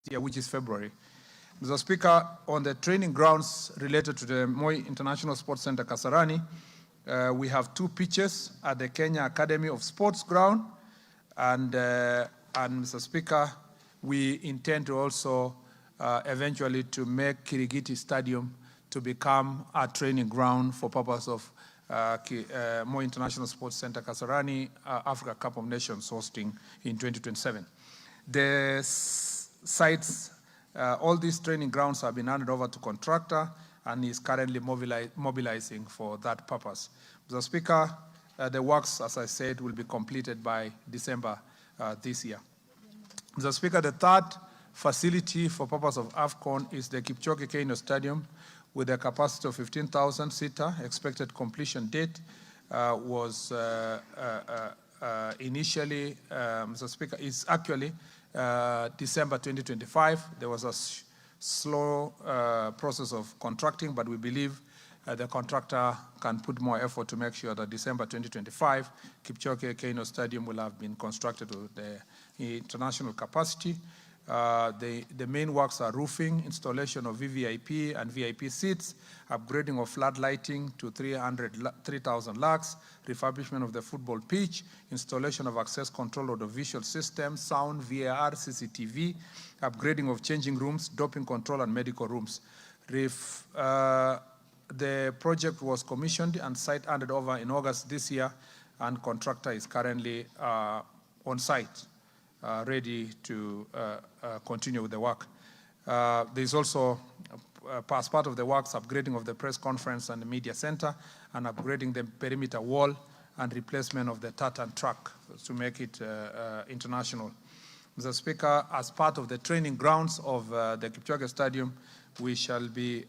year, which is February. Mr. Speaker, on the training grounds related to the Moi International Sports Center, Kasarani, we have 2 pitches at the Kenya Academy of Sports ground, and Mr. Speaker, we intend to also eventually to make Kirigiti Stadium to become a training ground for purpose of Moi International Sports Center, Kasarani, Africa Cup of Nations hosting in 2027. The sites, all these training grounds have been handed over to contractor and is currently mobilizing for that purpose. Mr. Speaker, the works, as I said, will be completed by December this year. Mr. Speaker, the third facility for purpose of AFCON is the Kipchumba Murkomen Stadium with a capacity of 15,000 seater. Expected completion date was initially, Mr. Speaker, is actually December 2025. There was a slow process of contracting, but we believe the contractor can put more effort to make sure that December 2025, Kipchumba Murkomen Stadium will have been constructed with the international capacity. The main works are roofing, installation of VVIP and VIP seats, upgrading of flood lighting to 3,000 lux, refurbishment of the football pitch, installation of access control of the visual system, sound, VAR, CCTV, upgrading of changing rooms, doping control, and medical rooms. The project was commissioned and site handed over in August this year, and contractor is currently on site, ready to continue with the work. There's also, as part of the works, upgrading of the press conference and the media center, and upgrading the perimeter wall, and replacement of the tartan track to make it international. Mr. Speaker, as part of the training grounds of the Kipchoge Stadium, we shall be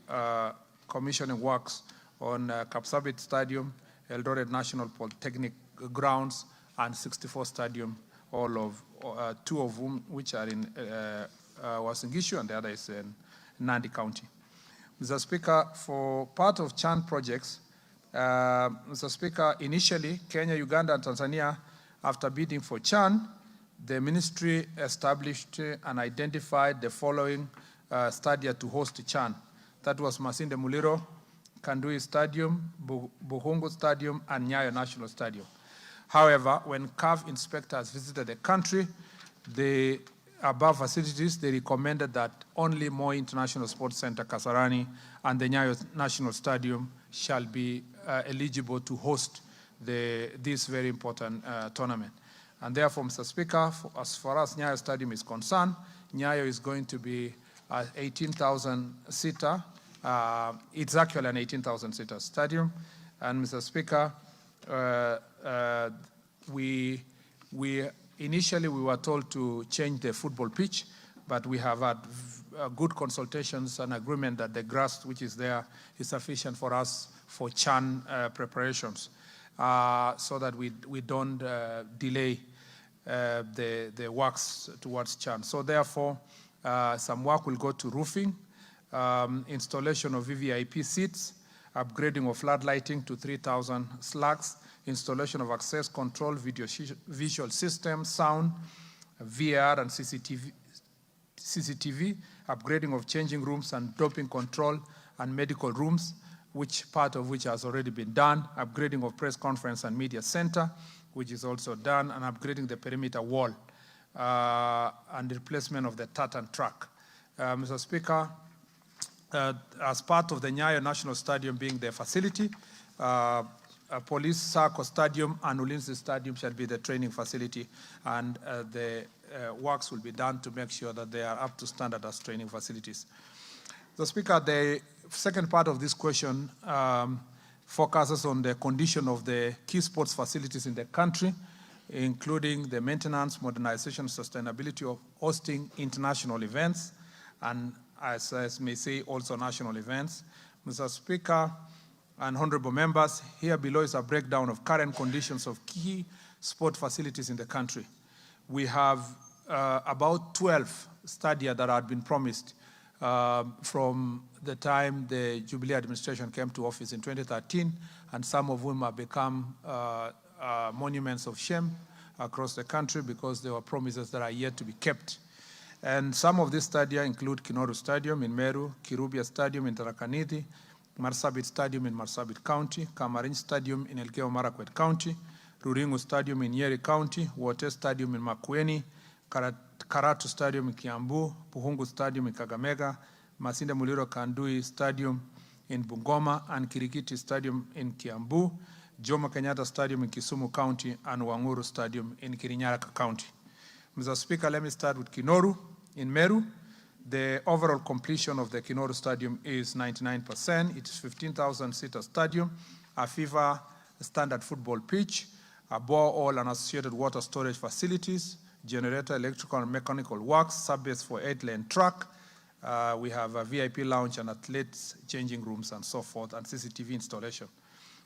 commissioning works on Kapsabet Stadium, Eldoret National Polytechnic Grounds, and 64 Stadium, all of 2 of whom which are in Uasin Gishu, and the other is in Nandi County. Mr. Speaker, for part of CHAN projects, Mr. Speaker, initially Kenya, Uganda, and Tanzania, after bidding for CHAN, the ministry established and identified the following stadia to host CHAN. That was Masinde Muliro, Kandui Stadium, Buhungu Stadium, and Nyayo National Stadium. However, when CAF inspectors visited the country, the above facilities, they recommended that only Moi International Sports Center, Kasarani, and the Nyayo National Stadium shall be eligible to host this very important tournament. And therefore, Mr. Speaker, as far as Nyayo Stadium is concerned, Nyayo is going to be 18,000 seater. It's actually an 18,000 seater stadium. And Mr. Speaker, we initially were told to change the football pitch, but we have had good consultations and agreement that the grass which is there is sufficient for us for CHAN preparations, so that we don't delay the works towards CHAN. So therefore, some work will go to roofing, installation of VVIP seats, upgrading of flood lighting to 3,000 slugs, installation of access control, visual system, sound, VR, and CCTV, upgrading of changing rooms and doping control and medical rooms, part of which has already been done, upgrading of press conference and media center, which is also done, and upgrading the perimeter wall, and replacement of the tartan track. Mr. Speaker, as part of the Nyayo National Stadium being the facility, Police Sacco Stadium and Ulinzi Stadium shall be the training facility, and the works will be done to make sure that they are up to standard as training facilities. Mr. Speaker, the second part of this question focuses on the condition of the key sports facilities in the country, including the maintenance, modernization, sustainability of hosting international events, and as I may say, also national events. Mr. Speaker and honorable members, here below is a breakdown of current conditions of key sport facilities in the country. We have about 12 stadia that had been promised from the time the Jubilee administration came to office in 2013, and some of whom have become monuments of shame across the country because there were promises that are yet to be kept. And some of these stadia include Kinoru Stadium in Meru, Kirubia Stadium in Tharaka Nithi, Marsabit Stadium in Marsabit County, Kamarin Stadium in Elgeyo Marakwet County, Ruringu Stadium in Nyeri County, Wote Stadium in Makueni, Karatu Stadium in Kiambu, Puhungu Stadium in Kakamega, Masinde Muliro Kandui Stadium in Bungoma, and Kirikiti Stadium in Kiambu, Jomo Kenyatta Stadium in Kisumu County, and Wanguru Stadium in Kirinyaga County. Mr. Speaker, let me start with Kinoru in Meru. The overall completion of the Kinoru Stadium is 99%. It is 15,000-seater stadium, a FIFA standard football pitch, a borehole and associated water storage facilities, generator, electrical and mechanical works, subbase for 8-lane track. We have a VIP lounge and athletes changing rooms and so forth, and CCTV installation.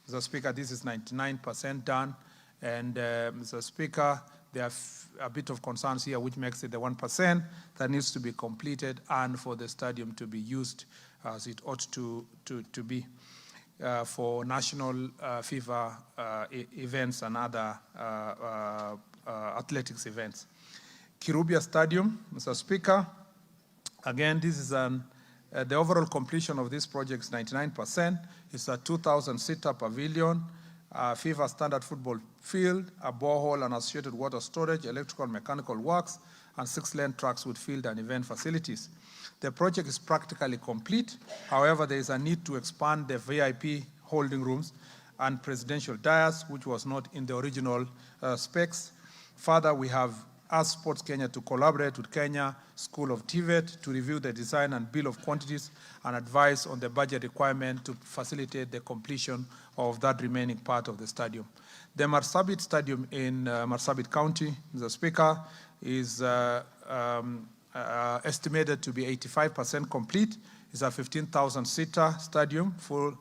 Mr. Speaker, this is 99% done. And Mr. Speaker, there are a bit of concerns here, which makes it the 1% that needs to be completed and for the stadium to be used as it ought to be for national FIFA events and other athletics events. Kirubia Stadium, Mr. Speaker, again, this is the overall completion of this project is 99%. It's a 2,000-seater pavilion, FIFA standard football field, a borehole and associated water storage, electrical and mechanical works, and 6-lane tracks with field and event facilities. The project is practically complete. However, there is a need to expand the VIP holding rooms and presidential dais, which was not in the original specs. Further, we have asked Sports Kenya to collaborate with Kenya School of TVET to review the design and bill of quantities and advise on the budget requirement to facilitate the completion of that remaining part of the stadium. The Marsabit Stadium in Marsabit County, Mr. Speaker, is estimated to be 85% complete. It's a 15,000-seater stadium for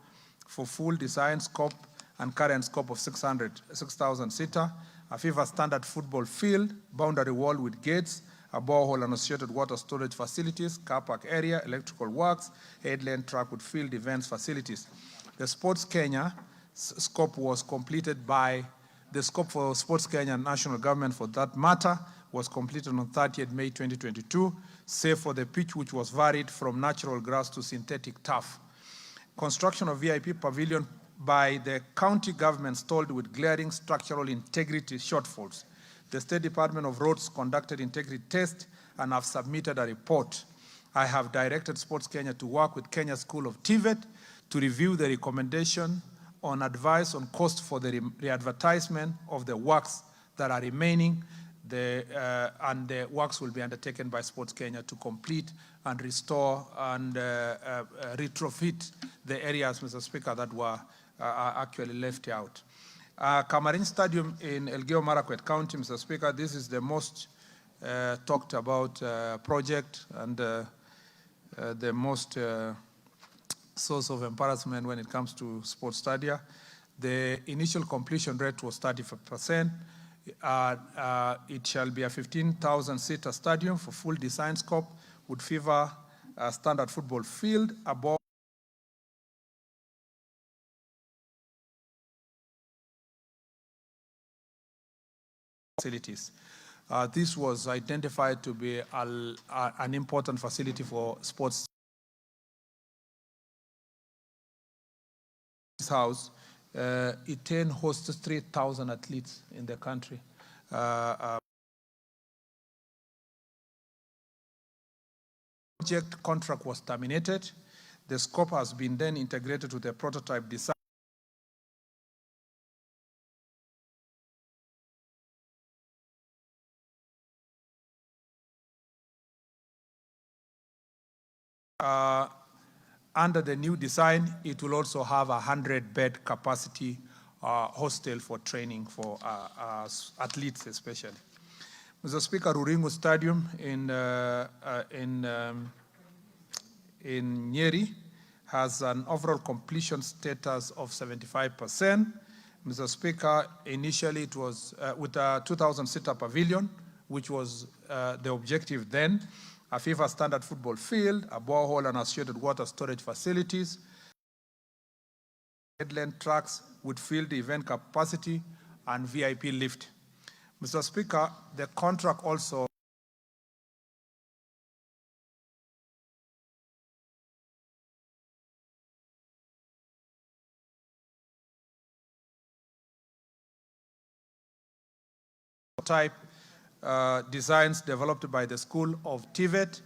full design scope and current scope of 6,000-seater. A FIFA standard football field, boundary wall with gates, a borehole and associated water storage facilities, car park area, electrical works, 8-lane track with field events facilities. The Sports Kenya scope was completed by, the scope for Sports Kenya national government for that matter was completed on 30th May 2022, save for the pitch which was varied from natural grass to synthetic turf. Construction of VIP pavilion by the county government stalled with glaring structural integrity shortfalls. The State Department of Roads conducted integrity tests and have submitted a report. I have directed Sports Kenya to work with Kenya School of TVET to review the recommendation on advice on cost for the re-advertisement of the works that are remaining. And the works will be undertaken by Sports Kenya to complete and restore and retrofit the areas, Mr. Speaker, that were actually left out. Kamarin Stadium in Elgeyo Marakwet County, Mr. Speaker, this is the most talked about project and the most source of embarrassment when it comes to sports stadia. The initial completion rate was 35%. It shall be a 15,000-seater stadium for full design scope with FIFA standard football field, above facilities. This was identified to be an important facility for sports. This house, it hosts 3,000 athletes in the country. Project contract was terminated. The scope has been then integrated with the prototype design. Under the new design, it will also have a 100-bed capacity hostel for training for athletes especially. Mr. Speaker, Ruringu Stadium in Nyeri has an overall completion status of 75%. Mr. Speaker, initially it was with a 2,000-seater pavilion, which was the objective then, a FIFA standard football field, a borehole and associated water storage facilities, headland tracks with field event capacity, and VIP lift. Mr. Speaker, the contract also type designs developed by the School of TVET.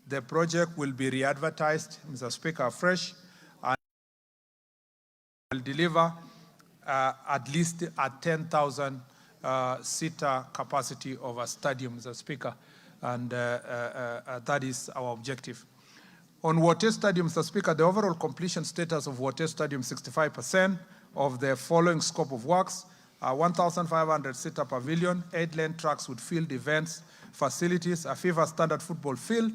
The project will be re-advertised, Mr. Speaker, afresh, and will deliver at least a 10,000 seater capacity of a stadium, Mr. Speaker, and that is our objective. On Wote Stadium, Mr. Speaker, the overall completion status of Wote Stadium, 65% of the following scope of works: 1,500 seater pavilion, 8-lane tracks with field events facilities, a FIFA standard football field,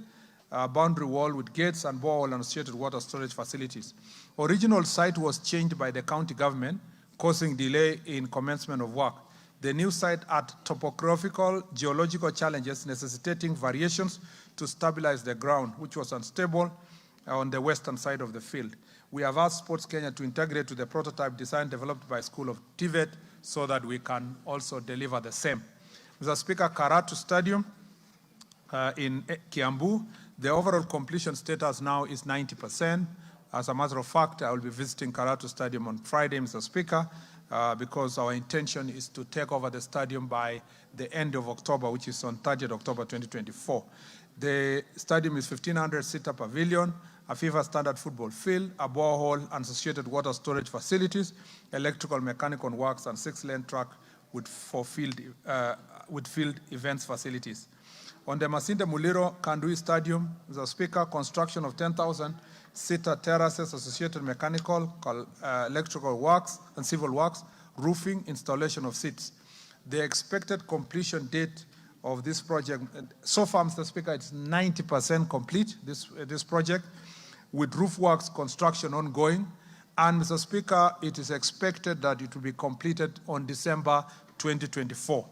a boundary wall with gates, and borehole and associated water storage facilities. Original site was changed by the county government, causing delay in commencement of work. The new site had topographical geological challenges necessitating variations to stabilize the ground, which was unstable on the western side of the field. We have asked Sports Kenya to integrate to the prototype design developed by School of TVET so that we can also deliver the same. Mr. Speaker, Karatu Stadium in Kiambu, the overall completion status now is 90%. As a matter of fact, I will be visiting Karatu Stadium on Friday, Mr. Speaker, because our intention is to take over the stadium by the end of October, which is on 30th October 2024. The stadium is 1,500 seater pavilion, a FIFA standard football field, a borehole and associated water storage facilities, electrical mechanical works, and 6-lane track with field events facilities. On the Masinde Muliro Kandui Stadium, Mr. Speaker, construction of 10,000 seater terraces, associated mechanical, electrical works, and civil works, roofing, installation of seats. The expected completion date of this project, so far, Mr. Speaker, it's 90% complete, this project, with roof works construction ongoing. And, Mr. Speaker, it is expected that it will be completed on December 2024.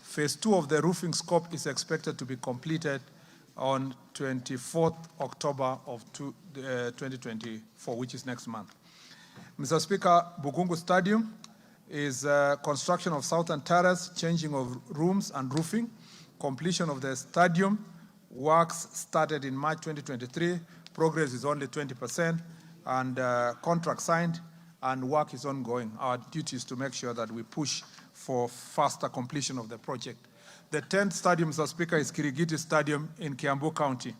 Phase 2 of the roofing scope is expected to be completed on 24th October of 2024, which is next month. Mr. Speaker, Bugungu Stadium is construction of southern terrace, changing of rooms and roofing. Completion of the stadium works started in March 2023. Progress is only 20%, and contract signed, and work is ongoing. Our duty is to make sure that we push for faster completion of the project. The 10th stadium, Mr. Speaker, is Kirigiti Stadium in Kiambu County.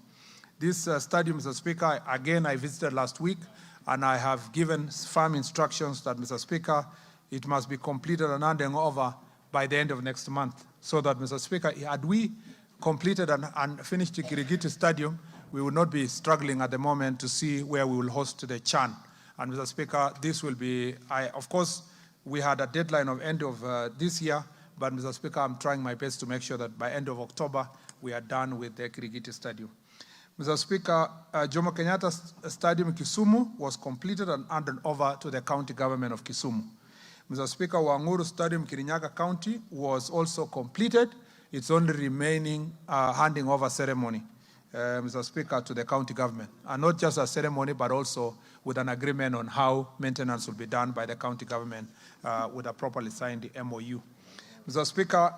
This stadium, Mr. Speaker, again, I visited last week, and I have given firm instructions that, Mr. Speaker, it must be completed and handing over by the end of next month. So that, Mr. Speaker, had we completed and finished the Kirigiti Stadium, we will not be struggling at the moment to see where we will host the CHAN. And, Mr. Speaker, this will be, of course, we had a deadline of end of this year, but, Mr. Speaker, I'm trying my best to make sure that by end of October, we are done with the Kirigiti Stadium. Mr. Speaker, Jomo Kenyatta Stadium in Kisumu was completed and handed over to the county government of Kisumu. Mr. Speaker, Wanguru Stadium, Kirinyaga County, was also completed. It's only remaining handing over ceremony, Mr. Speaker, to the county government. And not just a ceremony, but also with an agreement on how maintenance will be done by the county government with a properly signed MOU. Mr. Speaker,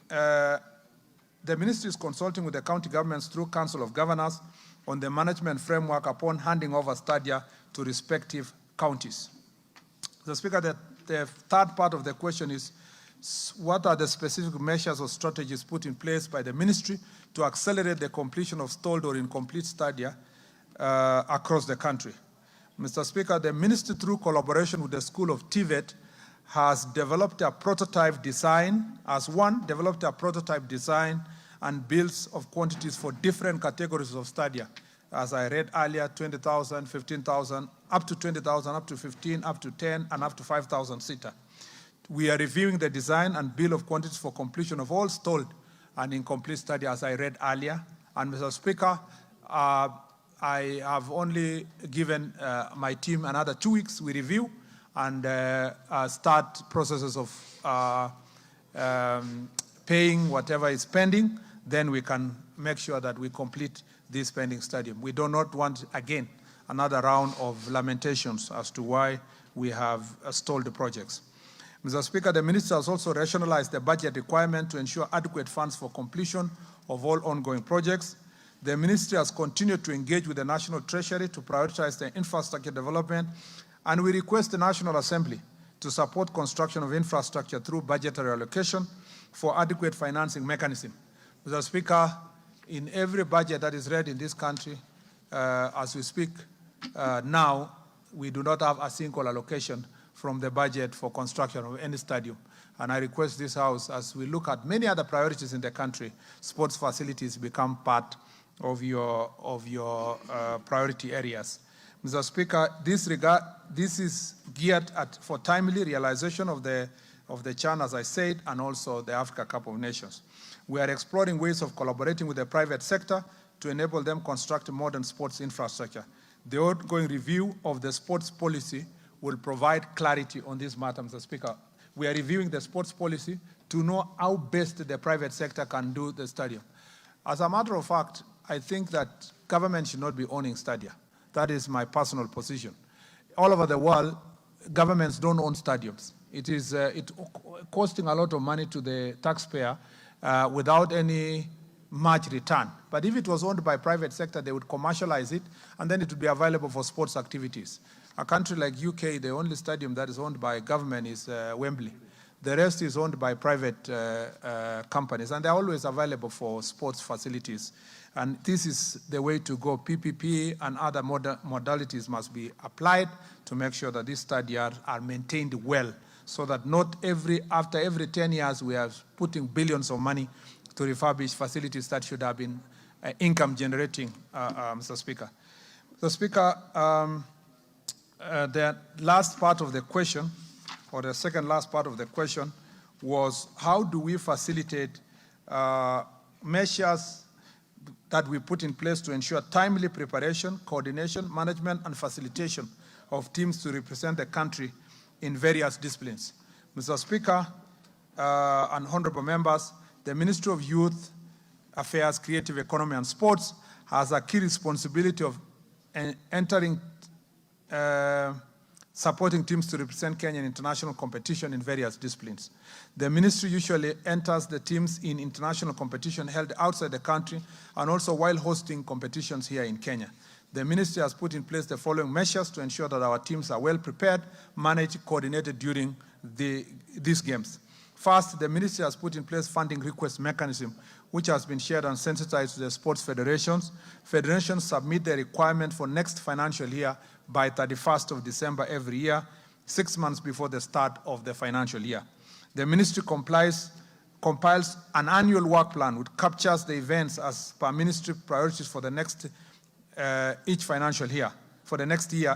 the ministry is consulting with the county governments through Council of Governors on the management framework upon handing over stadia to respective counties. Mr. Speaker, the third part of the question is, what are the specific measures or strategies put in place by the ministry to accelerate the completion of stalled or incomplete stadia across the country? Mr. Speaker, the ministry, through collaboration with the School of TVET, has developed a prototype design, developed a prototype design and builds of quantities for different categories of stadia. As I read earlier, 20,000, 15,000, up to 20,000, up to 15, up to 10, and up to 5,000 seater. We are reviewing the design and bill of quantities for completion of all stalled and incomplete stadia, as I read earlier. And, Mr. Speaker, I have only given my team another 2 weeks. We review and start processes of paying whatever is pending. Then we can make sure that we complete this pending stadium. We do not want, again, another round of lamentations as to why we have stalled the projects. Mr. Speaker, the minister has also rationalized the budget requirement to ensure adequate funds for completion of all ongoing projects. The ministry has continued to engage with the National Treasury to prioritize the infrastructure development, and we request the National Assembly to support construction of infrastructure through budgetary allocation for adequate financing mechanism. Mr. Speaker, in every budget that is read in this country, as we speak now, we do not have a single allocation from the budget for construction of any stadium. And I request this House, as we look at many other priorities in the country, sports facilities become part of your priority areas. Mr. Speaker, this is geared for timely realization of the CHAN, as I said, and also the Africa Cup of Nations. We are exploring ways of collaborating with the private sector to enable them construct modern sports infrastructure. The ongoing review of the sports policy will provide clarity on this matter, Mr. Speaker. We are reviewing the sports policy to know how best the private sector can do the stadium. As a matter of fact, I think that government should not be owning stadia. That is my personal position. All over the world, governments don't own stadiums. It is costing a lot of money to the taxpayer without any much return. But if it was owned by private sector, they would commercialize it, and then it would be available for sports activities. A country like UK, the only stadium that is owned by government is Wembley. The rest is owned by private companies, and they're always available for sports facilities. And this is the way to go. PPP and other modalities must be applied to make sure that these stadiums are maintained well, so that not after every 10 years we are putting billions of money to refurbish facilities that should have been income generating, Mr. Speaker. Mr. Speaker, the last part of the question, or the second last part of the question, was how do we facilitate measures that we put in place to ensure timely preparation, coordination, management, and facilitation of teams to represent the country in various disciplines. Mr. Speaker and honorable members, the Ministry of Youth Affairs, Creative Economy and Sports has a key responsibility of supporting teams to represent Kenya in international competition in various disciplines. The ministry usually enters the teams in international competition held outside the country and also while hosting competitions here in Kenya. The ministry has put in place the following measures to ensure that our teams are well prepared, managed, coordinated during these games. First, the ministry has put in place funding request mechanism, which has been shared and sensitized to the sports federations. Federations submit their requirement for next financial year by 31st of December every year, 6 months before the start of the financial year. The ministry compiles an annual work plan which captures the events as per ministry priorities for the next each financial year,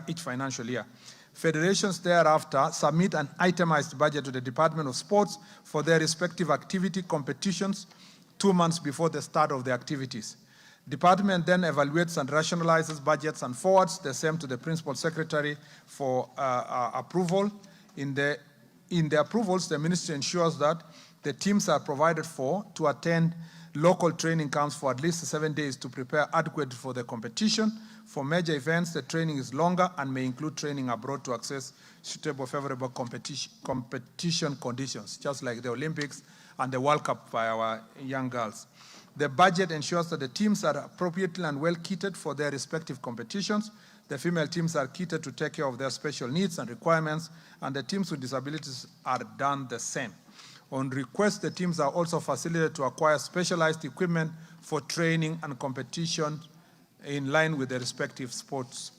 each financial year. Federations thereafter submit an itemized budget to the Department of Sports for their respective activity competitions 2 months before the start of the activities. Department then evaluates and rationalizes budgets and forwards the same to the Principal Secretary for approval. In the approvals, the ministry ensures that the teams are provided for to attend local training camps for at least 7 days to prepare adequately for the competition. For major events, the training is longer and may include training abroad to access suitable, favorable competition conditions, just like the Olympics and the World Cup by our young girls. The budget ensures that the teams are appropriately and well kitted for their respective competitions. The female teams are kitted to take care of their special needs and requirements, and the teams with disabilities are done the same. On request, the teams are also facilitated to acquire specialized equipment for training and competition in line with the respective sports.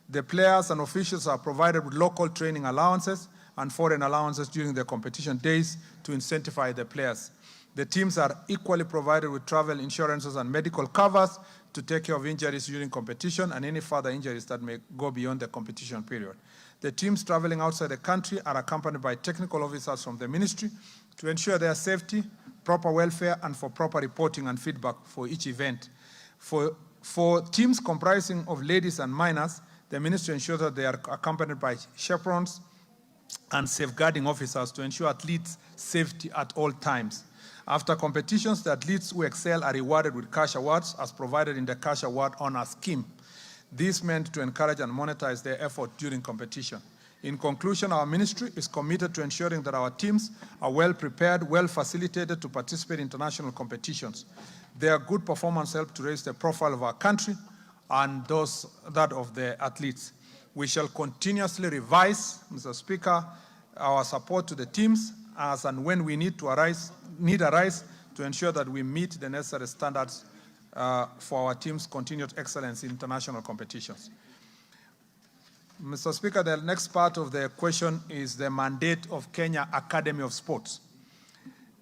The players and officials are provided with local training allowances and foreign allowances during the competition days to incentivize the players. The teams are equally provided with travel insurances and medical covers to take care of injuries during competition and any further injuries that may go beyond the competition period. The teams traveling outside the country are accompanied by technical officers from the ministry to ensure their safety, proper welfare, and for proper reporting and feedback for each event. For teams comprising of ladies and minors, the ministry ensures that they are accompanied by chaperones and safeguarding officers to ensure athletes' safety at all times. After competitions, the athletes who excel are rewarded with cash awards as provided in the Cash Award Honor Scheme. This meant to encourage and monetize their effort during competition. In conclusion, our ministry is committed to ensuring that our teams are well prepared, well facilitated to participate in international competitions. Their good performance helps to raise the profile of our country and that of the athletes. We shall continuously revise, Mr. Speaker, our support to the teams as and when we need arise to ensure that we meet the necessary standards for our team's continued excellence in international competitions. Mr. Speaker, the next part of the question is the mandate of Kenya Academy of Sports.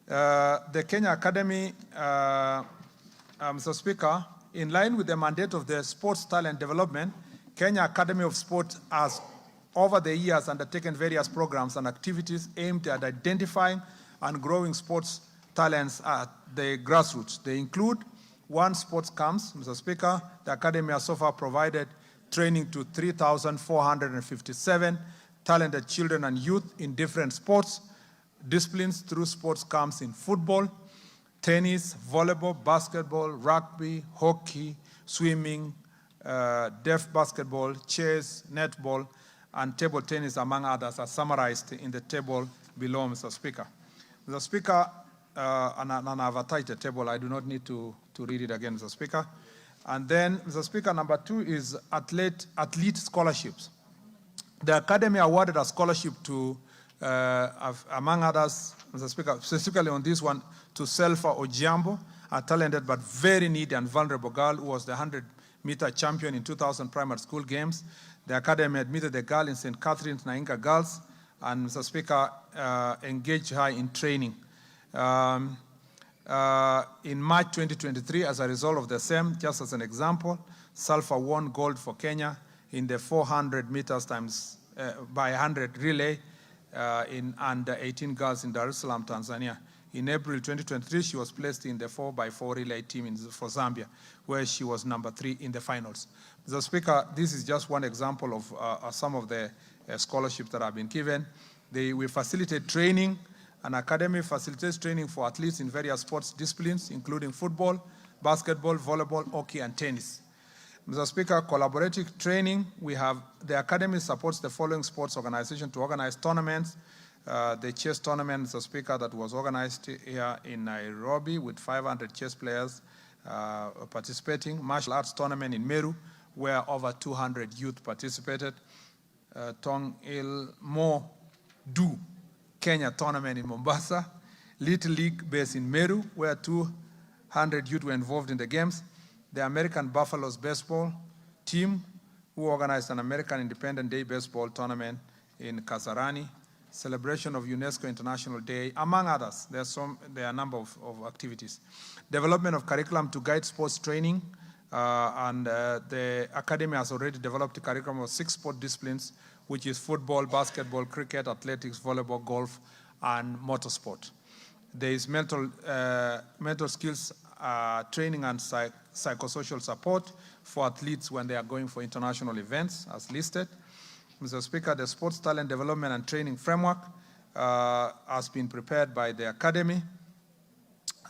The Kenya Academy, Mr. Speaker, in line with the mandate of the Sports Talent Development, Kenya Academy of Sports has over the years undertaken various programs and activities aimed at identifying and growing sports talents at the grassroots. They include one sports camps, Mr. Speaker. The Academy has so far provided training to 3,457 talented children and youth in different sports disciplines through sports camps in football, tennis, volleyball, basketball, rugby, hockey, swimming, deaf basketball, chess, netball, and table tennis, among others, are summarized in the table below, Mr. Speaker. Mr. Speaker, and I've attached the table. I do not need to read it again, Mr. Speaker. And then, Mr. Speaker, number 2 is athlete scholarships. The Academy awarded a scholarship to, among others, Mr. Speaker, specifically on this one, to Selfa Ojiambo, a talented but very needy and vulnerable girl who was the 100-meter champion in 2000 primary school games. The Academy admitted the girl in St. Catherine's Nainga Girls and, Mr. Speaker, engaged her in training. In March 2023, as a result of the same, just as an example, Salfa won gold for Kenya in the 400 meters times by 100 relay in under 18 girls in Dar es Salaam, Tanzania. In April 2023, she was placed in the 4x4 relay team for Zambia, where she was number 3 in the finals. Mr. Speaker, this is just one example of some of the scholarships that have been given. We facilitate training. An academy facilitates training for athletes in various sports disciplines, including football, basketball, volleyball, hockey, and tennis. Mr. Speaker, collaborative training. The academy supports the following sports organizations to organize tournaments. The chess tournament, Mr. Speaker, that was organized here in Nairobi with 500 chess players participating. Martial arts tournament in Meru, where over 200 youth participated. Tong Il Mo Du Kenya tournament in Mombasa. Little League based in Meru, where 200 youth were involved in the games. The American Buffaloes baseball team, who organized an American Independence Day baseball tournament in Kasarani. Celebration of UNESCO International Day, among others. There are a number of activities. Development of curriculum to guide sports training. The Academy has already developed a curriculum of 6 sport disciplines, which is football, basketball, cricket, athletics, volleyball, golf, and motorsport. There is mental skills training and psychosocial support for athletes when they are going for international events, as listed. Mr. Speaker, the Sports Talent Development and Training Framework has been prepared by the Academy.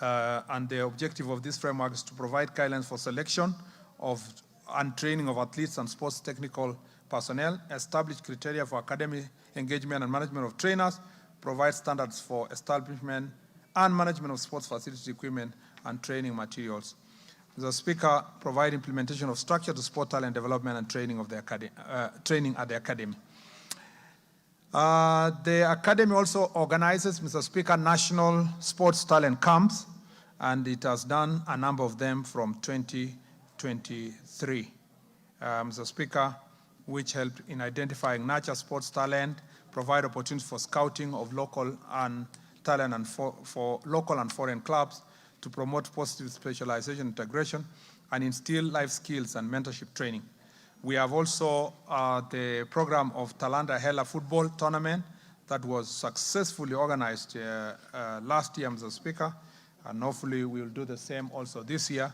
And the objective of this framework is to provide guidelines for selection and training of athletes and sports technical personnel, establish criteria for academy engagement and management of trainers, provide standards for establishment and management of sports facility equipment and training materials. Mr. Speaker, provide implementation of structure to sport talent development and training of the training at the academy. The academy also organizes, Mr. Speaker, national sports talent camps, and it has done a number of them from 2023. Mr. Speaker, which helped in identifying nurture sports talent, provide opportunities for scouting of local and talent and for local and foreign clubs, to promote positive specialization integration, and instill life skills and mentorship training. We have also the program of Talanta Hela football tournament that was successfully organized last year, Mr. Speaker, and hopefully we will do the same also this year.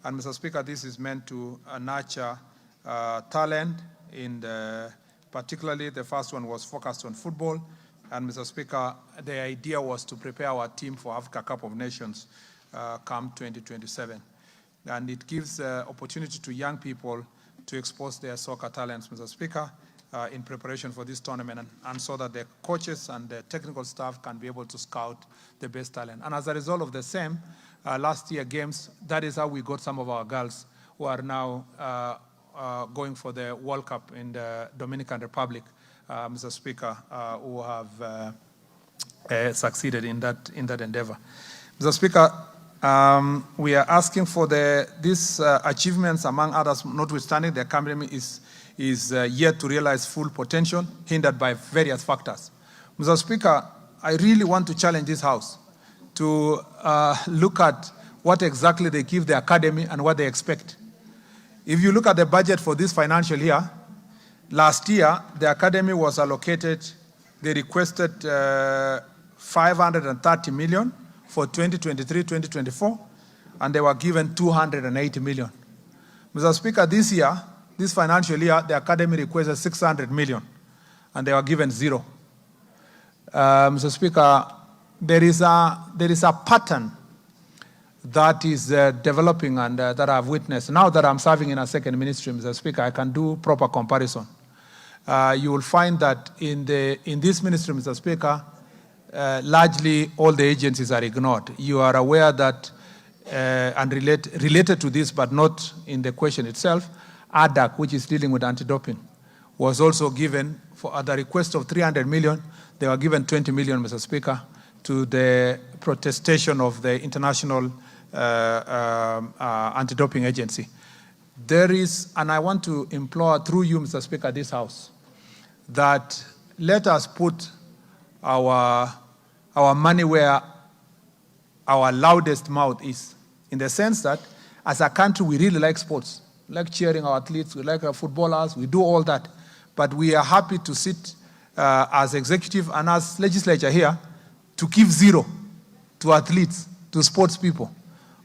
And Mr. Speaker, this is meant to nurture talent particularly the first one was focused on football. And Mr. Speaker, the idea was to prepare our team for Africa Cup of Nations come 2027. And it gives opportunity to young people to expose their soccer talents, Mr. Speaker, in preparation for this tournament, and so that the coaches and the technical staff can be able to scout the best talent. And as a result of the same, last year games, that is how we got some of our girls who are now going for the World Cup in the Dominican Republic. Mr. Speaker, who have succeeded in that endeavor. Mr. Speaker, we are asking for these achievements, among others, notwithstanding the academy is yet to realize full potential, hindered by various factors. Mr. Speaker, I really want to challenge this House to look at what exactly they give the academy and what they expect. If you look at the budget for this financial year, last year, the academy was allocated, they requested 530 million for 2023-2024, and they were given 280 million. Mr. Speaker, this year, this financial year, the academy requested 600 million, and they were given 0. Mr. Speaker, there is a pattern that is developing and that I've witnessed. Now that I'm serving in a second ministry, Mr. Speaker, I can do proper comparison. You will find that in this ministry, Mr. Speaker, largely all the agencies are ignored. You are aware that, and related to this, but not in the question itself, ADAC, which is dealing with anti-doping, was also given, at the request of 300 million, they were given 20 million, Mr. Speaker, to the protestation of the International Anti-Doping Agency. There is, and I want to implore through you, Mr. Speaker, this House, that let us put our money where our loudest mouth is, in the sense that as a country we really like sports, we like cheering our athletes, we like our footballers, we do all that, but we are happy to sit as executive and as legislature here to give 0 to athletes, to sports people.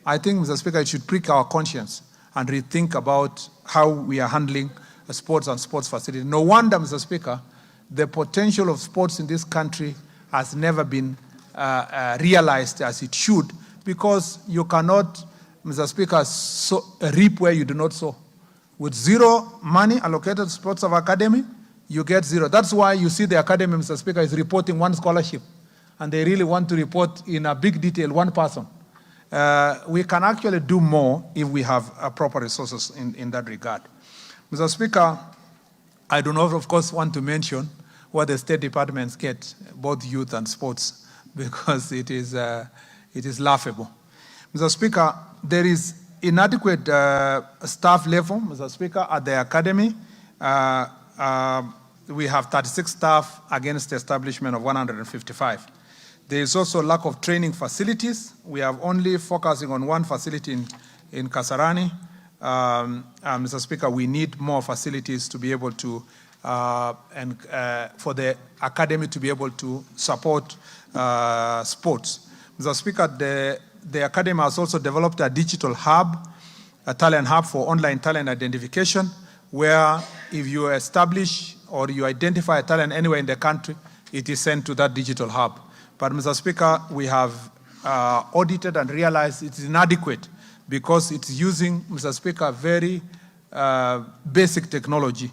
I think, Mr. Speaker, it should prick our conscience and rethink about how we are handling sports and sports facilities. No wonder, Mr. Speaker, the potential of sports in this country has never been realized as it should, because you cannot, Mr. Speaker, reap where you do not sow. With 0 money allocated to sports of academy, you get 0. That's why you see the academy, Mr. Speaker, is reporting 1 scholarship, and they really want to report in a big detail 1 person. We can actually do more if we have proper resources in that regard. Mr. Speaker, I do not, of course, want to mention what the state departments get, both youth and sports, because it is laughable. Mr. Speaker, there is inadequate staff level, Mr. Speaker, at the academy. We have 36 staff against the establishment of 155. There is also lack of training facilities. We are only focusing on 1 facility in Kasarani. Mr. Speaker, we need more facilities to be able to, for the academy to be able to support sports. Mr. Speaker, the academy has also developed a digital hub, a talent hub for online talent identification, where if you establish or you identify a talent anywhere in the country, it is sent to that digital hub. But, Mr. Speaker, we have audited and realized it is inadequate because it's using, Mr. Speaker, very basic technology.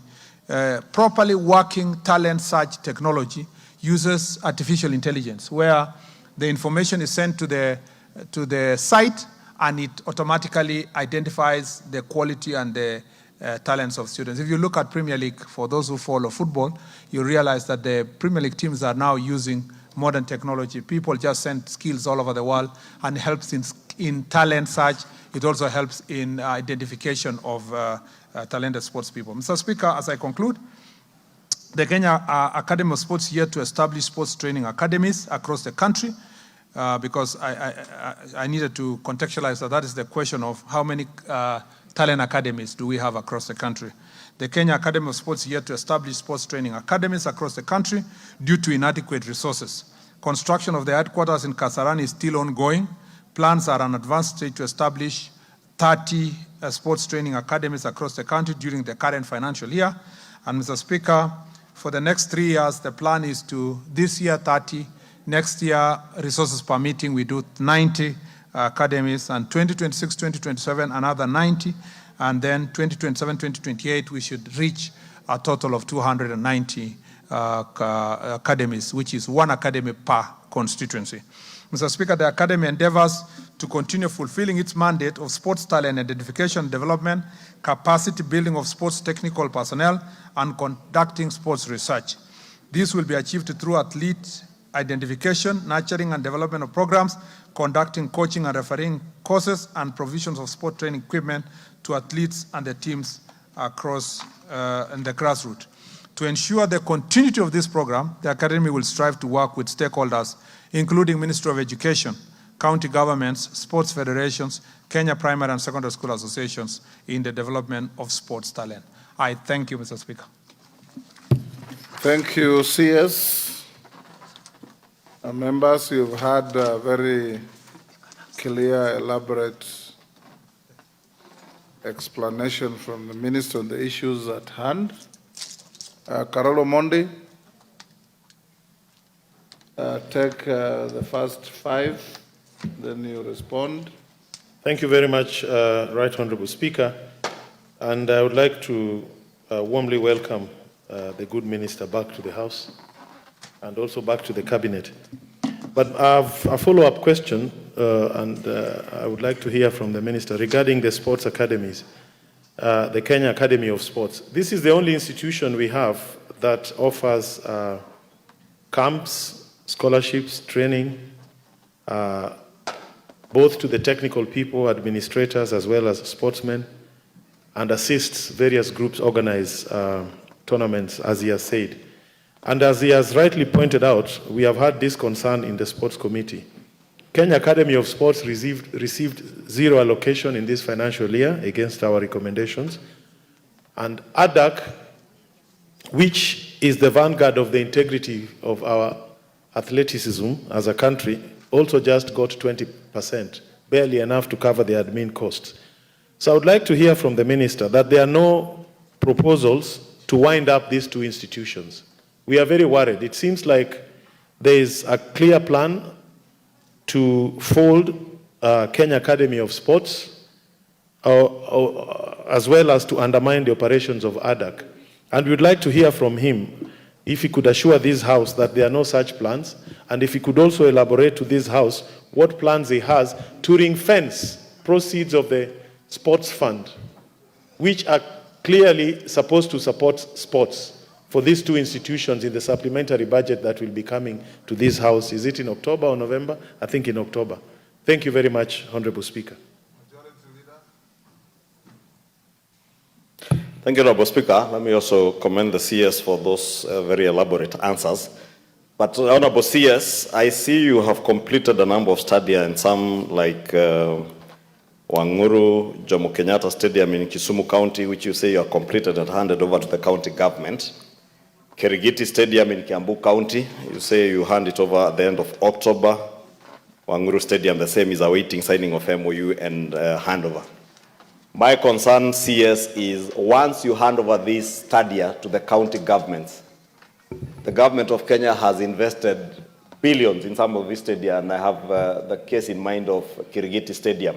Properly working talent search technology uses artificial intelligence, where the information is sent to the site and it automatically identifies the quality and the talents of students. If you look at Premier League, for those who follow football, you realize that the Premier League teams are now using modern technology. People just send skills all over the world and helps in talent search. It also helps in identification of talented sports people. Mr. Speaker, as I conclude, the Kenya Academy of Sports here to establish sports training academies across the country, because I needed to contextualize that is the question of how many talent academies do we have across the country. The Kenya Academy of Sports here to establish sports training academies across the country due to inadequate resources. Construction of the headquarters in Kasarani is still ongoing. Plans are on advanced stage to establish 30 sports training academies across the country during the current financial year. And Mr. Speaker, for the next 3 years, the plan is to, this year 30, next year, resources permitting, we do 90 academies, and 2026-2027, another 90, and then 2027-2028, we should reach a total of 290 academies, which is 1 academy per constituency. Mr. Speaker, the academy endeavors to continue fulfilling its mandate of sports talent identification, development, capacity building of sports technical personnel, and conducting sports research. This will be achieved through athlete identification, nurturing and development of programs, conducting coaching and refereeing courses, and provisions of sport training equipment to athletes and the teams across in the grassroots. To ensure the continuity of this program, the Academy will strive to work with stakeholders, including Ministry of Education, county governments, sports federations, Kenya Primary and Secondary School Associations in the development of sports talent. I thank you, Mr. Speaker. Thank you, CS. Members, you've had a very clear, elaborate explanation from the Minister on the issues at hand. Carolo Mondi, take the first 5, then you respond. Thank you very much, Right Honorable Speaker. And I would like to warmly welcome the good minister back to the House and also back to the Cabinet. But I have a follow-up question, and I would like to hear from the minister regarding the sports academies. The Kenya Academy of Sports. This is the only institution we have that offers camps, scholarships, training, both to the technical people, administrators, as well as sportsmen, and assists various groups organize tournaments, as he has said. And as he has rightly pointed out, we have had this concern in the Sports Committee. Kenya Academy of Sports received 0 allocation in this financial year against our recommendations. And ADAC, which is the vanguard of the integrity of our athleticism as a country, also just got 20%, barely enough to cover the admin costs. So I would like to hear from the minister that there are no proposals to wind up these 2 institutions. We are very worried. It seems like there is a clear plan to fold Kenya Academy of Sports, as well as to undermine the operations of ADAC. And we would like to hear from him if he could assure this House that there are no such plans, and if he could also elaborate to this House what plans he has to ring-fence proceeds of the sports fund, which are clearly supposed to support sports, for these 2 institutions in the supplementary budget that will be coming to this House. Is it in October or November? I think in October. Thank you very much, Honorable Speaker. Thank you, Honorable Speaker. Let me also commend the CS for those very elaborate answers. But Honorable CS, I see you have completed a number of studies in some like Wanguru, Jomo Kenyatta Stadium in Kisumu County, which you say you have completed and handed over to the county government. Kirigiti Stadium in Kiambu County, you say you hand it over at the end of October. Wanguru Stadium, the same, is awaiting signing of MOU and handover. My concern, CS, is once you hand over this stadia to the county governments, the government of Kenya has invested billions in some of these stadia, and I have the case in mind of Kirigiti Stadium.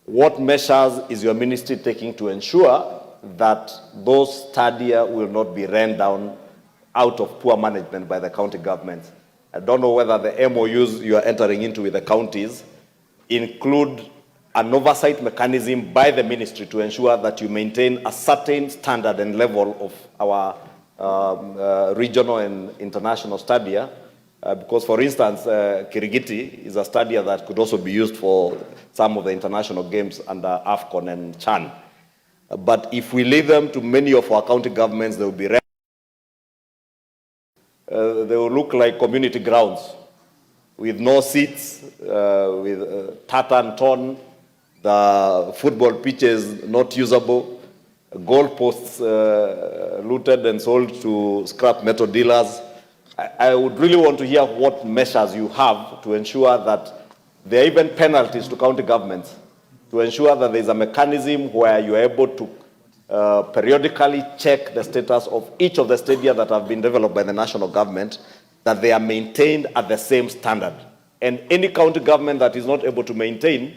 What measures is your ministry taking to ensure that those stadia will not be run down out of poor management by the county governments? I don't know whether the MOUs you are entering into with the counties include an oversight mechanism by the ministry to ensure that you maintain a certain standard and level of our regional and international stadia. Because, for instance, Kirigiti is a stadia that could also be used for some of the international games under AFCON and CHAN. But if we leave them to many of our county governments, they will be they will look like community grounds with no seats, with tartan torn, the football pitches not usable, goalposts looted and sold to scrap metal dealers. I would really want to hear what measures you have to ensure that there are even penalties to county governments, to ensure that there is a mechanism where you are able to periodically check the status of each of the stadia that have been developed by the national government, that they are maintained at the same standard. And any county government that is not able to maintain,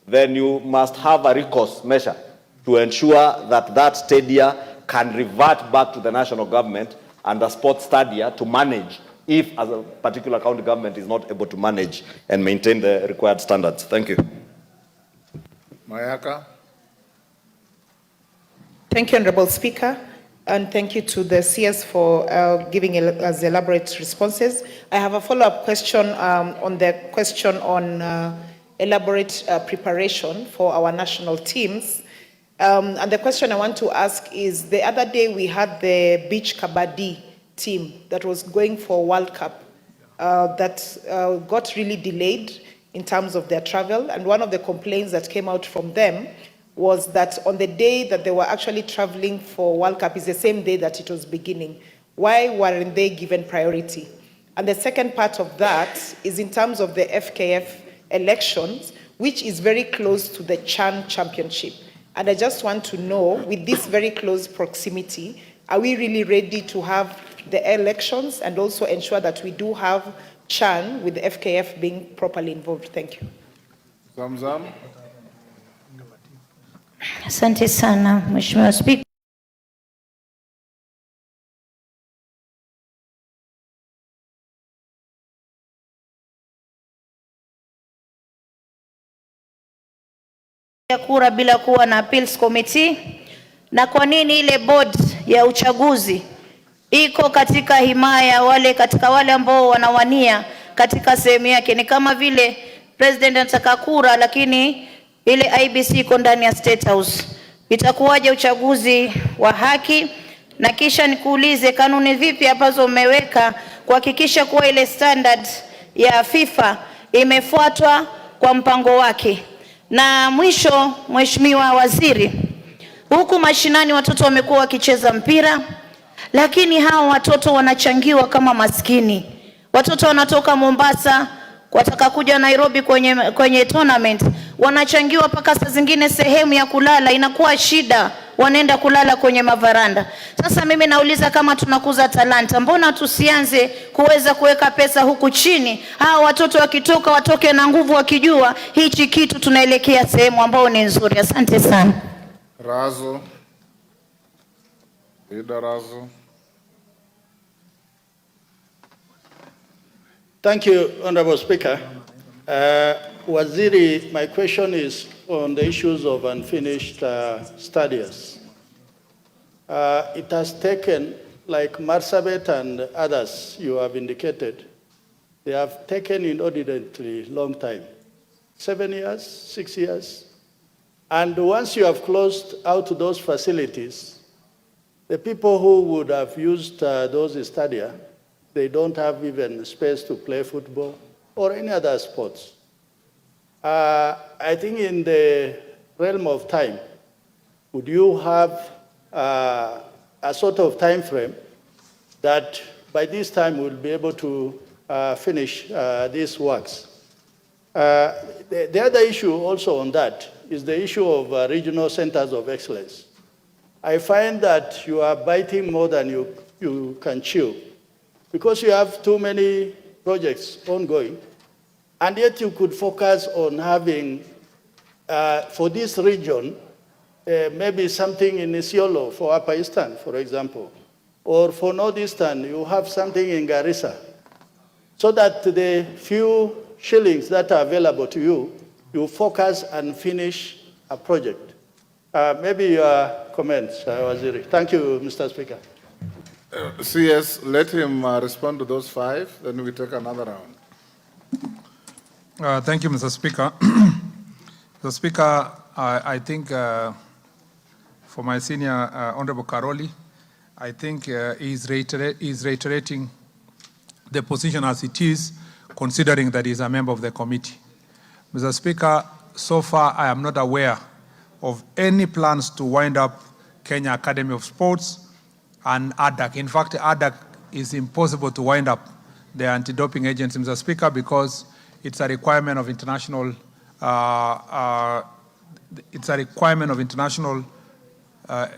then you must have a recourse measure to ensure that that stadia can revert back to the national government and the sports stadia to manage if as a particular county government is not able to manage and maintain the required standards. Thank you. Mayaka. Thank you, Honorable Speaker. And thank you to the CS for giving us elaborate responses. I have a follow-up question on the question on elaborate preparation for our national teams. And the question I want to ask is, the other day we had the beach kabaddi team that was going for World Cup that got really delayed in terms of their travel. And one of the complaints that came out from them was that on the day that they were actually traveling for World Cup is the same day that it was beginning. Why weren't they given priority? And the second part of that is in terms of the FKF elections, which is very close to the CHAN championship. And I just want to know, with this very close proximity, are we really ready to have the elections and also ensure that we do have CHAN with the FKF being properly involved? Thank you. Zamzam. Asante sana, Mheshimiwa Spika. Kura bila kuwa na appeals committee, na kwa nini ile board ya uchaguzi iko katika himaya wale katika wale ambao wanawania katika sehemu yake? Ni kama vile president anataka kura lakini ile IBC iko ndani ya State House. Itakuwaje uchaguzi wa haki? Na kisha nikuulize, kanuni vipi ambazo umeweka kuhakikisha kuwa ile standard ya FIFA imefuatwa kwa mpango wake? Na mwisho, Mheshimiwa Waziri, huku mashinani watoto wamekuwa wakicheza mpira, lakini hao watoto wanachangiwa kama maskini. Watoto wanatoka Mombasa wataka kuja Nairobi kwenye tournament, wanachangiwa mpaka saa zingine sehemu ya kulala inakuwa shida, wanaenda kulala kwenye mavaranda. Sasa mimi nauliza, kama tunakuza talanta, mbona tusianze kuweza kuweka pesa huku chini? Hao watoto wakitoka watoke na nguvu, wakijua hichi kitu tunaelekea sehemu ambao ni nzuri. Asante sana. Razo. Ida Razo. Thank you, Honorable Speaker. Waziri, my question is on the issues of unfinished studies. It has taken, like Marsabit and others you have indicated, they have taken inordinately long time, 7 years, 6 years. And once you have closed out those facilities, the people who would have used those stadia, they don't have even space to play football or any other sports. I think in the realm of time, would you have a sort of time frame that by this time we'll be able to finish these works? The other issue also on that is the issue of regional centers of excellence. I find that you are biting more than you can chew, because you have too many projects ongoing, and yet you could focus on having, for this region, maybe something in Isiolo for Upper Eastern, for example, or for Northeastern, you have something in Garissa, so that the few shillings that are available to you, you focus and finish a project. Maybe your comments, Waziri. Thank you, Mr. Speaker. CS, let him respond to those 5, then we take another round. Thank you, Mr. Speaker. Mr. Speaker, I think for my senior Honorable Karoli, I think he's reiterating the position as it is, considering that he's a member of the committee. Mr. Speaker, so far I am not aware of any plans to wind up Kenya Academy of Sports and ADAC. In fact, ADAC is impossible to wind up, the anti-doping agency, Mr. Speaker, because it's a requirement of international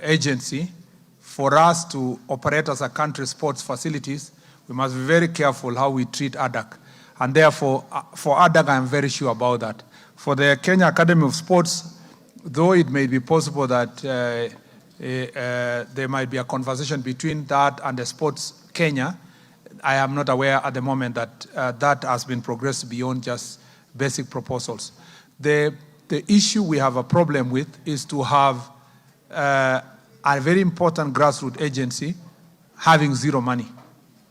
agency. For us to operate as a country sports facilities, we must be very careful how we treat ADAC. And therefore, for ADAC, I'm very sure about that. For the Kenya Academy of Sports, though it may be possible that there might be a conversation between that and the Sports Kenya, I am not aware at the moment that that has been progressed beyond just basic proposals. The issue we have a problem with is to have a very important grassroots agency having zero money.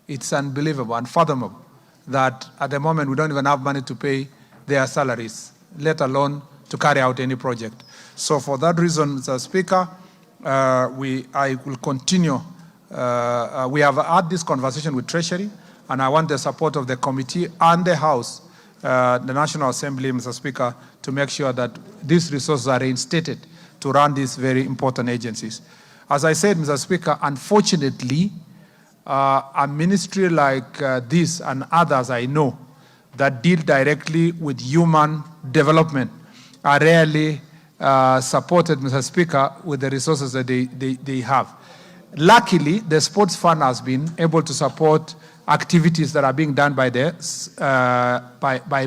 It's unbelievable, unfathomable that at the moment we don't even have money to pay their salaries, let alone to carry out any project. So for that reason, Mr. Speaker, I will continue. We have had this conversation with Treasury, and I want the support of the committee and the House, the National Assembly, Mr. Speaker, to make sure that these resources are reinstated to run these very important agencies. As I said, Mr. Speaker, unfortunately, a ministry like this and others I know that deal directly with human development are rarely supported, Mr. Speaker, with the resources that they have. Luckily, the Sports Fund has been able to support activities that are being done by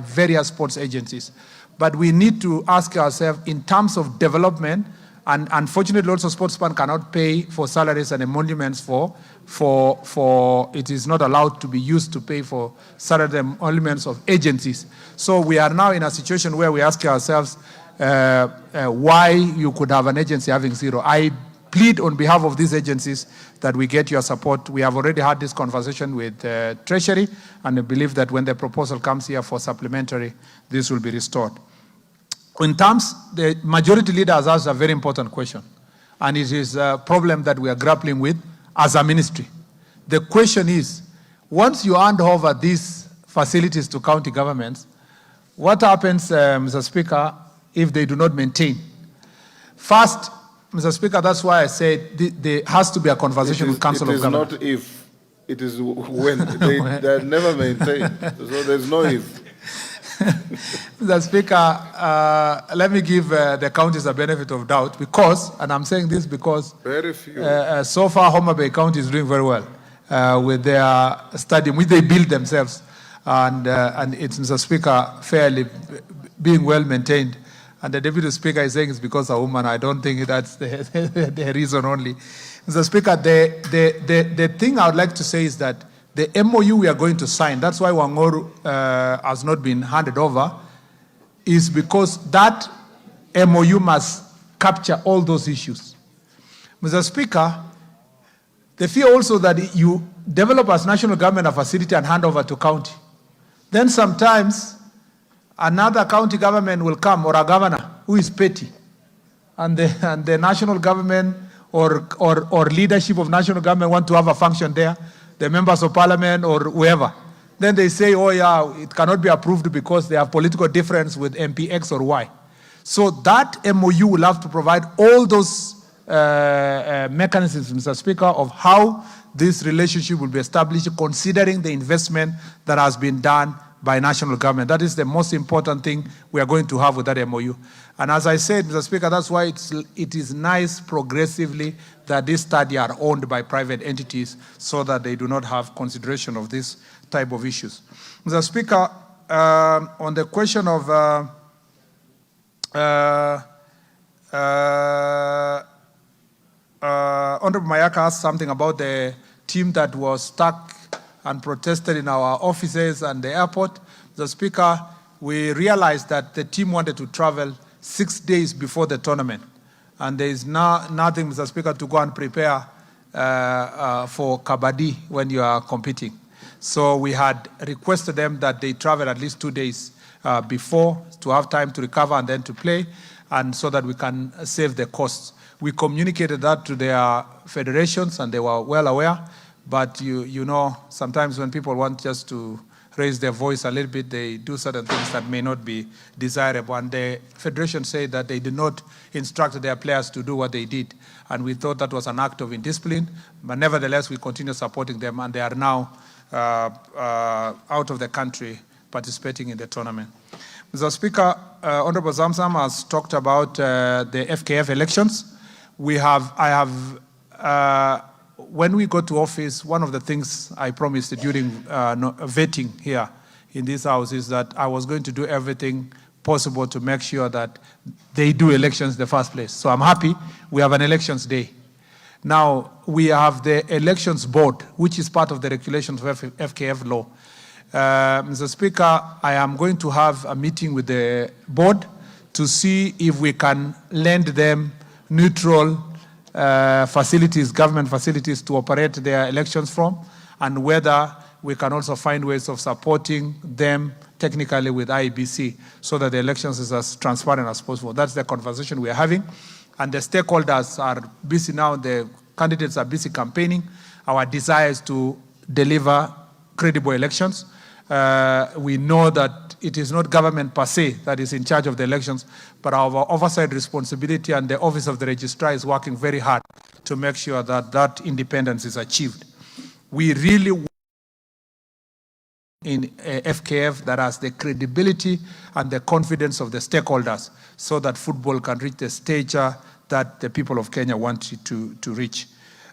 various sports agencies. But we need to ask ourselves, in terms of development, and unfortunately also Sports Fund cannot pay for salaries and emoluments it is not allowed to be used to pay for salary and emoluments of agencies. So we are now in a situation where we ask ourselves why you could have an agency having zero. I plead on behalf of these agencies that we get your support. We have already had this conversation with Treasury, and I believe that when the proposal comes here for supplementary, this will be restored. In terms, the majority leader has asked a very important question, and it is a problem that we are grappling with as a ministry. The question is, once you hand over these facilities to county governments, what happens, Mr. Speaker, if they do not maintain? First, Mr. Speaker, that's why I said there has to be a conversation with Council of Government. It is not if, it is when. They're never maintained, so there's no if. Mr. Speaker, let me give the counties a benefit of doubt because, and I'm saying this because very few. So far Homa Bay County is doing very well with their stadium, which they built themselves, and it's, Mr. Speaker, fairly being well maintained. And the Deputy Speaker is saying it's because of a woman. I don't think that's the reason only. Mr. Speaker, the thing I would like to say is that the MOU we are going to sign, that's why Wangoru has not been handed over, is because that MOU must capture all those issues. Mr. Speaker, the fear also that you develop as national government a facility and hand over to county. Then sometimes another county government will come, or a governor who is petty, and the national government or leadership of national government want to have a function there, the members of parliament or whoever. Then they say, oh yeah, it cannot be approved because they have political difference with MP X or Y. So that MOU will have to provide all those mechanisms, Mr. Speaker, of how this relationship will be established, considering the investment that has been done by national government. That is the most important thing we are going to have with that MOU. And as I said, Mr. Speaker, that's why it is nice progressively that this study are owned by private entities so that they do not have consideration of this type of issues. Mr. Speaker, on the question of Honorable Mayaka asked something about the team that was stuck and protested in our offices and the airport. Mr. Speaker, we realized that the team wanted to travel 6 days before the tournament. And there is nothing, Mr. Speaker, to go and prepare for Kabaddi when you are competing. So we had requested them that they travel at least 2 days before to have time to recover and then to play, and so that we can save the costs. We communicated that to their federations, and they were well aware. But you know, sometimes when people want just to raise their voice a little bit, they do certain things that may not be desirable. And the federation said that they did not instruct their players to do what they did. And we thought that was an act of indiscipline. But nevertheless, we continue supporting them, and they are now out of the country participating in the tournament. Mr. Speaker, Honorable Zamzam has talked about the FKF elections. When we got to office, one of the things I promised during vetting here in this house is that I was going to do everything possible to make sure that they do elections in the first place. So I'm happy we have an elections day. Now, we have the elections board, which is part of the regulations of FKF law. Mr. Speaker, I am going to have a meeting with the board to see if we can lend them neutral facilities, government facilities to operate their elections from, and whether we can also find ways of supporting them technically with IEBC so that the elections is as transparent as possible. That's the conversation we are having. And the stakeholders are busy now, the candidates are busy campaigning. Our desire is to deliver credible elections. We know that it is not government per se that is in charge of the elections, but our oversight responsibility and the Office of the Registrar is working very hard to make sure that that independence is achieved. We really want in FKF that has the credibility and the confidence of the stakeholders so that football can reach the stature that the people of Kenya want it to reach.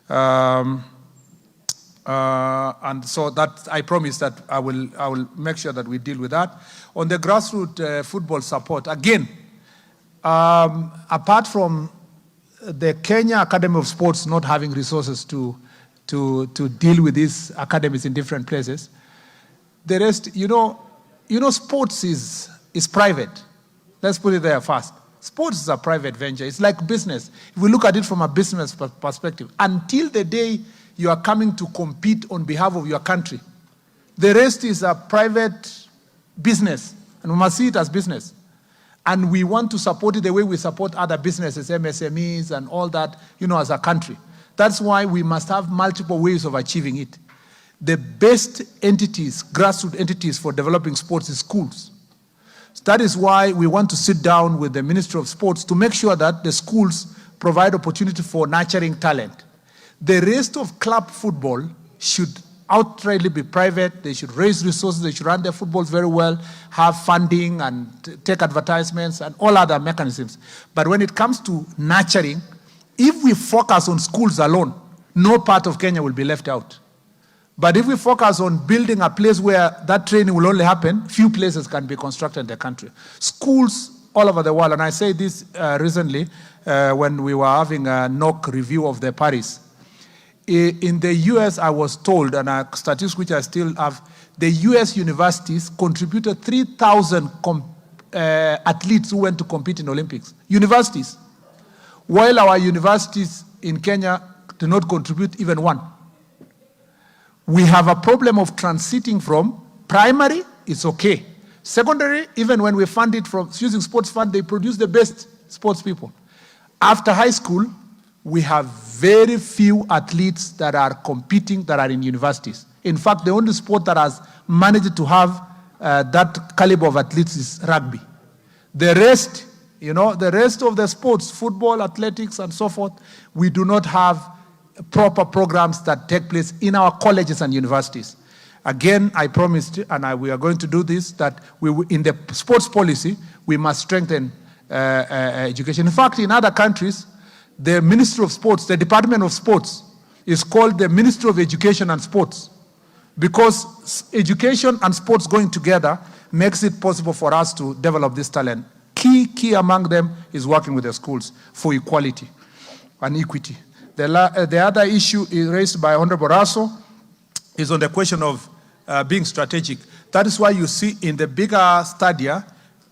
And so that I promise that I will make sure that we deal with that. On the grassroots football support, again, apart from the Kenya Academy of Sports not having resources to deal with these academies in different places, the rest, you know, sports is private. Let's put it there first. Sports is a private venture. It's like business. If we look at it from a business perspective, until the day you are coming to compete on behalf of your country, the rest is a private business, and we must see it as business. And we want to support it the way we support other businesses, MSMEs and all that, you know, as a country. That's why we must have multiple ways of achieving it. The best entities, grassroots entities for developing sports is schools. So that is why we want to sit down with the Ministry of Sports to make sure that the schools provide opportunity for nurturing talent. The rest of club football should outrightly be private. They should raise resources. They should run their footballs very well, have funding and take advertisements and all other mechanisms. But when it comes to nurturing, if we focus on schools alone, no part of Kenya will be left out. But if we focus on building a place where that training will only happen, few places can be constructed in the country. Schools all over the world, and I say this recently when we were having a NOC review of the Paris. In the US, I was told, and a statistic which I still have, the US universities contributed 3,000 athletes who went to compete in Olympics. Universities. While our universities in Kenya do not contribute even one. We have a problem of transiting from primary, it's okay. Secondary, even when we fund it from using sports fund, they produce the best sports people. After high school, we have very few athletes that are competing that are in universities. In fact, the only sport that has managed to have that caliber of athletes is rugby. The rest, you know, the rest of the sports, football, athletics, and so forth, we do not have proper programs that take place in our colleges and universities. Again, I promised, and we are going to do this, that in the sports policy, we must strengthen education. In fact, in other countries, the Ministry of Sports, the Department of Sports, is called the Ministry of Education and Sports, because education and sports going together makes it possible for us to develop this talent. Key among them is working with the schools for equality and equity. The other issue is raised by Honorable Raso is on the question of being strategic. That is why you see in the bigger stadia,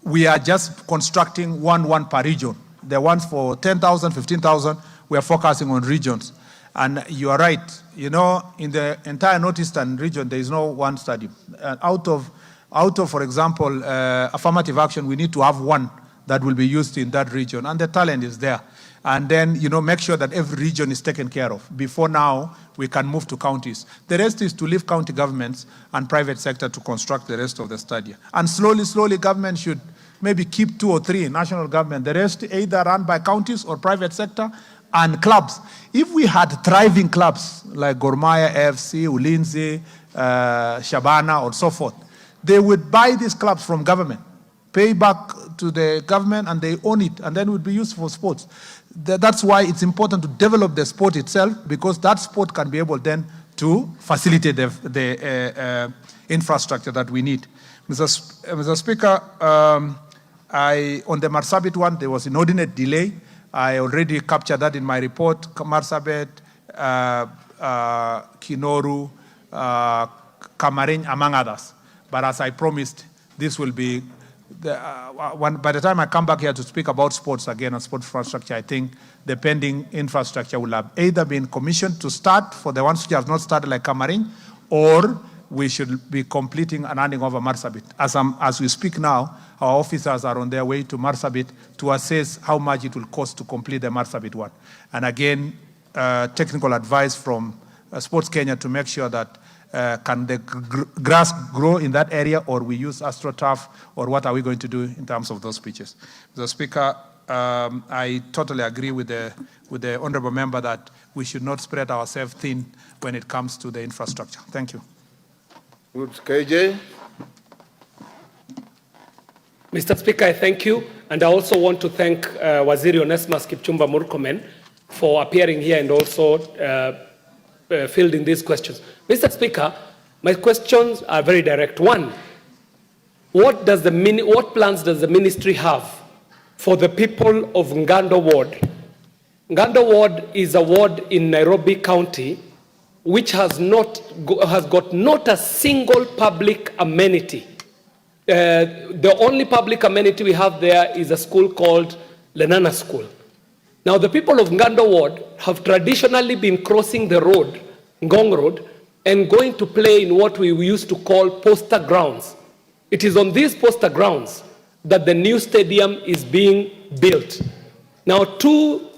we are just constructing one per region. The ones for 10,000, 15,000, we are focusing on regions. And you are right, you know, in the entire Northeastern region, there is no one stadium. Out of, for example, affirmative action, we need to have one that will be used in that region, and the talent is there. And then, you know, make sure that every region is taken care of. Before now, we can move to counties. The rest is to leave county governments and private sector to construct the rest of the stadia. And slowly, government should maybe keep 2 or 3, national government. The rest either run by counties or private sector and clubs. If we had thriving clubs like Gor Mahia, AFC, Ulinzi, Shabana, or so forth, they would buy these clubs from government, pay back to the government, and they own it, and then it would be used for sports. That's why it's important to develop the sport itself, because that sport can be able then to facilitate the infrastructure that we need. Mr. Speaker, on the Marsabit one, there was inordinate delay. I already captured that in my report. Marsabit, Kinoru, Kamarin, among others. But as I promised, this will be by the time I come back here to speak about sports again and sports infrastructure, I think the pending infrastructure will have either been commissioned to start for the ones which have not started, like Kamarin, or we should be completing and handing over Marsabit. As we speak now, our officers are on their way to Marsabit to assess how much it will cost to complete the Marsabit one. And again, technical advice from Sports Kenya to make sure that can the grass grow in that area, or we use AstroTurf, or what are we going to do in terms of those pitches? Mr. Speaker, I totally agree with the honourable member that we should not spread ourselves thin when it comes to the infrastructure. Thank you. Good. KJ? Mr. Speaker, I thank you, and I also want to thank Waziri Onesmus Kipchumba Murkomen for appearing here and also fielding these questions. Mr. Speaker, my questions are very direct. One, what plans does the ministry have for the people of Ngando Ward? Ngando Ward is a ward in Nairobi County which has got not a single public amenity. The only public amenity we have there is a school called Lenana School. Now, the people of Ngando Ward have traditionally been crossing the road, Ngong Road, and going to play in what we used to call poster grounds. It is on these poster grounds that the new stadium is being built. Now, two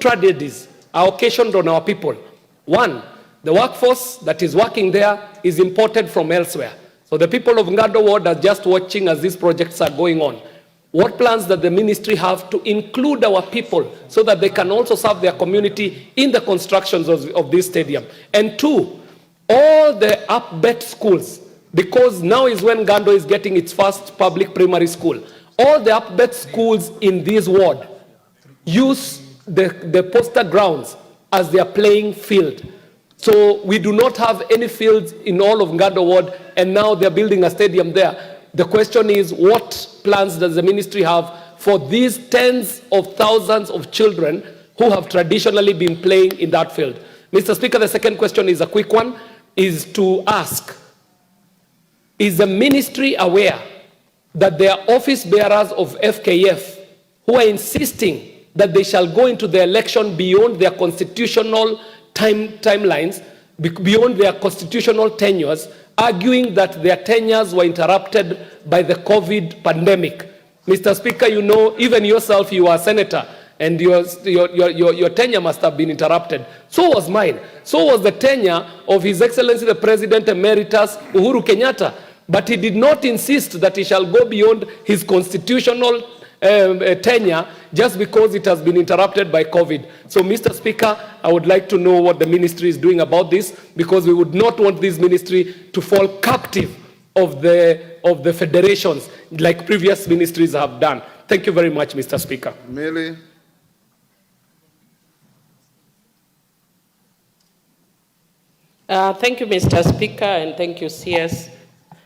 tragedies are occasioned on our people. One, the workforce that is working there is imported from elsewhere. So the people of Ngando Ward are just watching as these projects are going on. What plans does the ministry have to include our people so that they can also serve their community in the constructions of this stadium? And two, all the up-bet schools, because now is when Ngando is getting its first public primary school, all the up-bet schools in this ward use the poster grounds as their playing field. So we do not have any fields in all of Ngando Ward, and now they're building a stadium there. The question is, what plans does the ministry have for these tens of thousands of children who have traditionally been playing in that field? Mr. Speaker, the second question is a quick one, is to ask, is the ministry aware that there are office bearers of FKF who are insisting that they shall go into the election beyond their constitutional timelines, beyond their constitutional tenures, arguing that their tenures were interrupted by the COVID pandemic? Mr. Speaker, you know, even yourself, you are a senator, and your tenure must have been interrupted. So was mine. So was the tenure of His Excellency the President Emeritus Uhuru Kenyatta. But he did not insist that he shall go beyond his constitutional tenure just because it has been interrupted by COVID. So, Mr. Speaker, I would like to know what the ministry is doing about this, because we would not want this ministry to fall captive of the federations like previous ministries have done. Thank you very much, Mr. Speaker. Millie? Thank you, Mr. Speaker, and thank you, CS.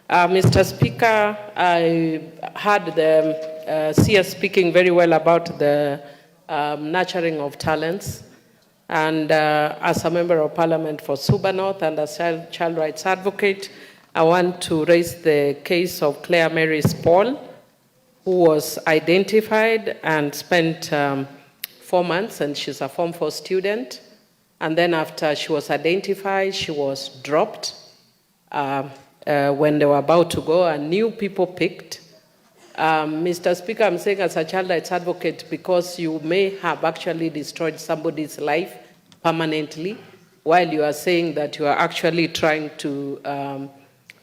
Mr. Speaker, I heard the CS speaking very well about the nurturing of talents. And as a member of parliament for Suba North and as a child rights advocate, I want to raise the case of Claire Mary Paul, who was identified and spent 4 months, and she's a Form 4 student. And then after she was identified, she was dropped. When they were about to go, and new people picked. Mr. Speaker, I'm saying as a child rights advocate, because you may have actually destroyed somebody's life permanently, while you are saying that you are actually trying to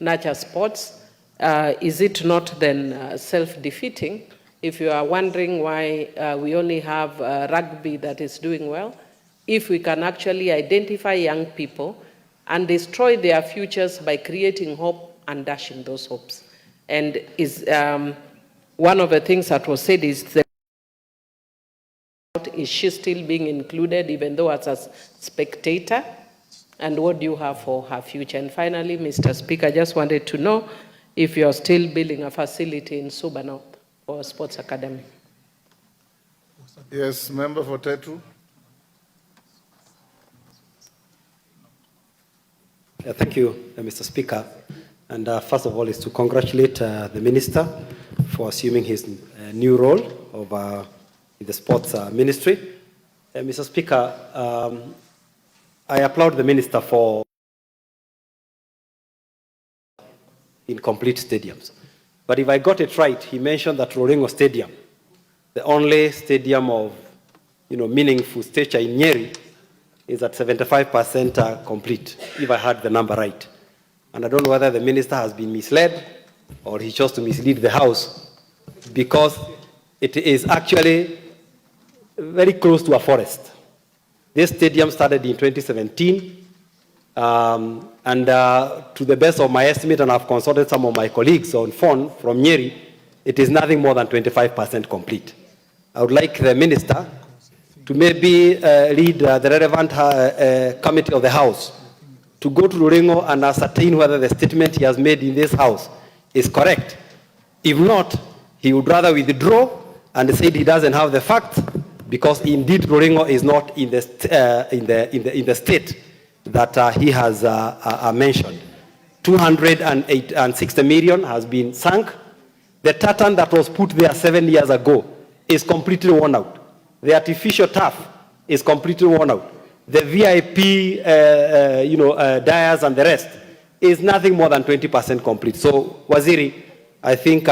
nurture sports. Is it not then self-defeating? If you are wondering why we only have rugby that is doing well, if we can actually identify young people and destroy their futures by creating hope and dashing those hopes. And is one of the things that was said is she still being included, even though as a spectator? And what do you have for her future? And finally, Mr. Speaker, I just wanted to know if you're still building a facility in Suba North for a sports academy. Yes, member for Tetu. Thank you, Mr. Speaker. And first of all, is to congratulate the minister for assuming his new role of in the sports ministry. Mr. Speaker, I applaud the minister for incomplete stadiums. But if I got it right, he mentioned that Roringo Stadium, the only stadium of meaningful stature in Nyeri, is at 75% complete, if I heard the number right. And I don't know whether the minister has been misled or he chose to mislead the House, because it is actually very close to a forest. This stadium started in 2017, and to the best of my estimate, and I've consulted some of my colleagues on phone from Nyeri, it is nothing more than 25% complete. I would like the minister to maybe lead the relevant committee of the House to go to Roringo and ascertain whether the statement he has made in this House is correct. If not, he would rather withdraw and say he doesn't have the facts, because indeed Roringo is not in the state that he has mentioned. 260 million has been sunk. The tartan that was put there 7 years ago is completely worn out. The artificial turf is completely worn out. The VIP, dyers and the rest is nothing more than 20% complete. So, Waziri, I think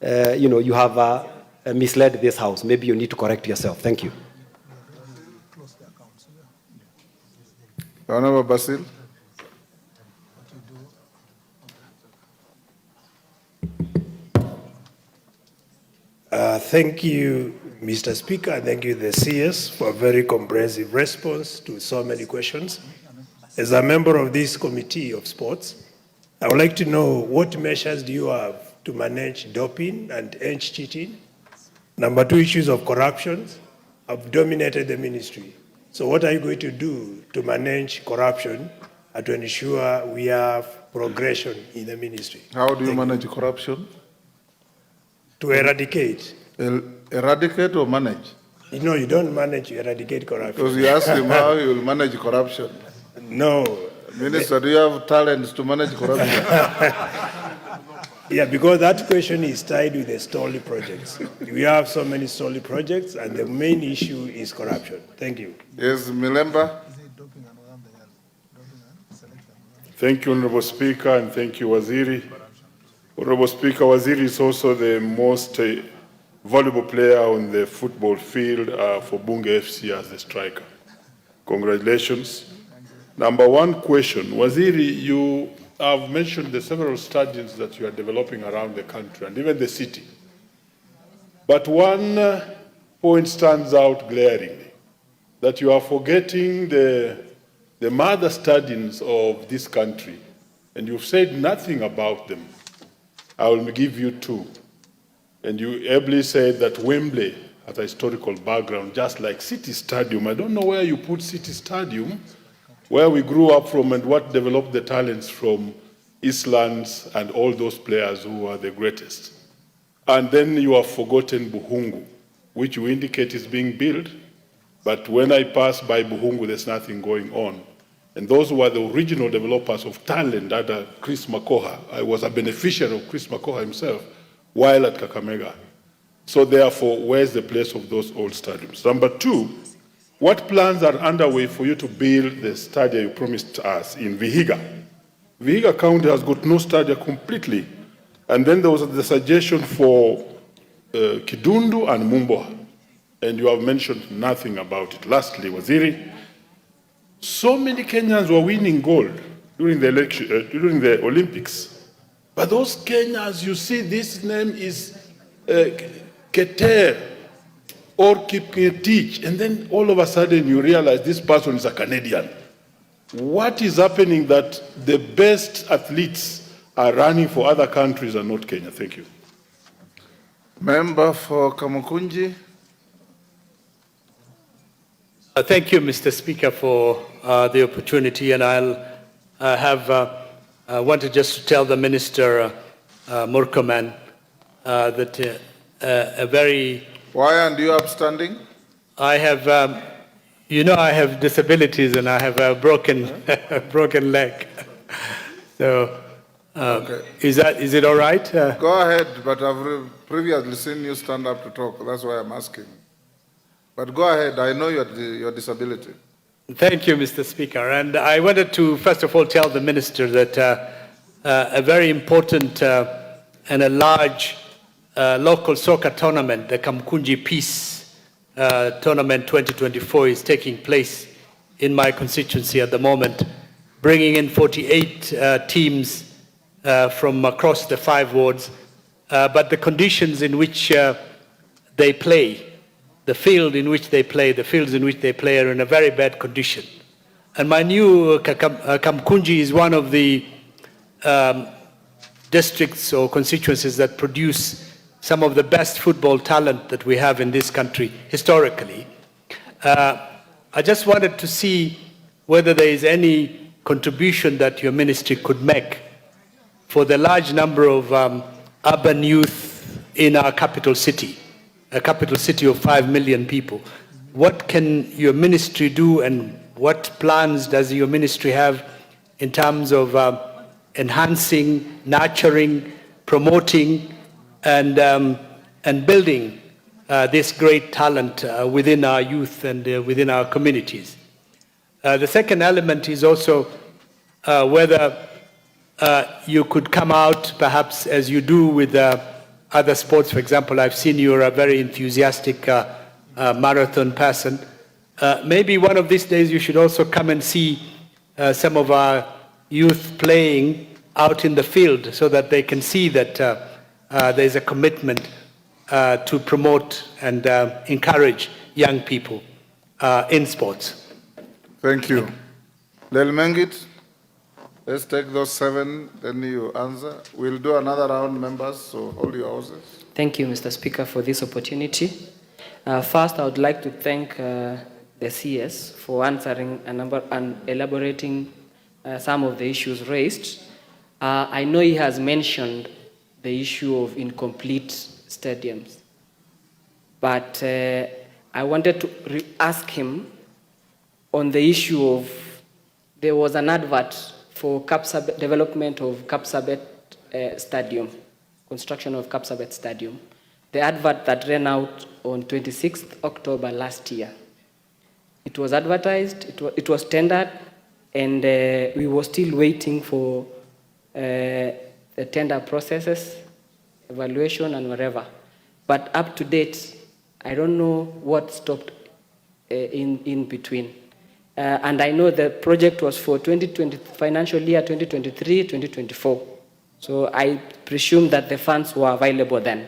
you have misled this House. Maybe you need to correct yourself. Thank you. Honorable Basil. Thank you, Mr. Speaker. Thank you, the CS, for a very comprehensive response to so many questions. As a member of this Committee of Sports, I would like to know what measures do you have to manage doping and end cheating? Number two, issues of corruption have dominated the ministry. So what are you going to do to manage corruption and to ensure we have progression in the ministry? How do you manage corruption? To eradicate. Eradicate or manage? No, you don't manage, you eradicate corruption. Because you ask him how he will manage corruption. No. Minister, do you have talents to manage corruption? Yeah, because that question is tied with the stolly projects. We have so many stolly projects, and the main issue is corruption. Thank you. Yes, Milemba. Thank you, Honorable Speaker, and thank you, Waziri. Honorable Speaker, Waziri is also the most valuable player on the football field for Bunge FC as a striker. Congratulations. Number one question, Waziri, you have mentioned the several stadiums that you are developing around the country and even the city. But one point stands out glaringly, that you are forgetting the mother stadiums of this country, and you've said nothing about them. I will give you two. And you ably said that Wembley has a historical background, just like City Stadium. I don't know where you put City Stadium, where we grew up from and what developed the talents from Eastlands and all those players who are the greatest. And then you have forgotten Buhungu, which you indicate is being built, but when I pass by Buhungu, there's nothing going on. And those who are the original developers of talent, under Chris Makoha. I was a beneficiary of Chris Makoha himself while at Kakamega. So therefore, where's the place of those old stadiums? Number two, what plans are underway for you to build the stadium you promised us in Vihiga? Vihiga County has got no stadium completely. And then there was the suggestion for Kidundu and Mumboha. And you have mentioned nothing about it. Lastly, Waziri, so many Kenyans were winning gold during the election, during the Olympics. But those Kenyans, you see, this name is Keter or Kipngetich, and then all of a sudden you realize this person is a Canadian. What is happening that the best athletes are running for other countries and not Kenya? Thank you. Member for Kamukunji. Thank you, Mr. Speaker, for the opportunity, and I'll wanted just to tell the Minister Murkomen that a very... Why aren't you upstanding? I have, I have disabilities and I have a broken leg. So Okay. Is it all right? Go ahead, but I've previously seen you stand up to talk. That's why I'm asking. But go ahead. I know your disability. Thank you, Mr. Speaker. And I wanted to, first of all, tell the Minister that a very important and a large local soccer tournament, the Kamkunji Peace Tournament 2024, is taking place in my constituency at the moment, bringing in 48 teams from across the 5 wards. But the conditions in which they play, the fields in which they play are in a very bad condition. And my new Kamkunji is one of the districts or constituencies that produce some of the best football talent that we have in this country historically. I just wanted to see whether there is any contribution that your ministry could make for the large number of urban youth in our capital city, a capital city of 5 million people. What can your ministry do, and what plans does your ministry have in terms of enhancing, nurturing, promoting, and building this great talent within our youth and within our communities? The second element is also whether you could come out, perhaps as you do with other sports. For example, I've seen you're a very enthusiastic marathon person. Maybe one of these days you should also come and see some of our youth playing out in the field so that they can see that there's a commitment to promote and encourage young people in sports. Thank you. Lel Mengit, let's take those 7, then you answer. We'll do another round, members, so hold your horses. Thank you, Mr. Speaker, for this opportunity. First, I would like to thank the CS for answering and elaborating some of the issues raised. I know he has mentioned the issue of incomplete stadiums, but I wanted to ask him on the issue of, there was an advert for development of Kapsabet Stadium, construction of Kapsabet Stadium. The advert that ran out on 26th October last year. It was advertised, it was tendered, and we were still waiting for the tender processes, evaluation and whatever. But up to date, I don't know what stopped in between. And I know the project was for financial year 2023-2024. So I presume that the funds were available then.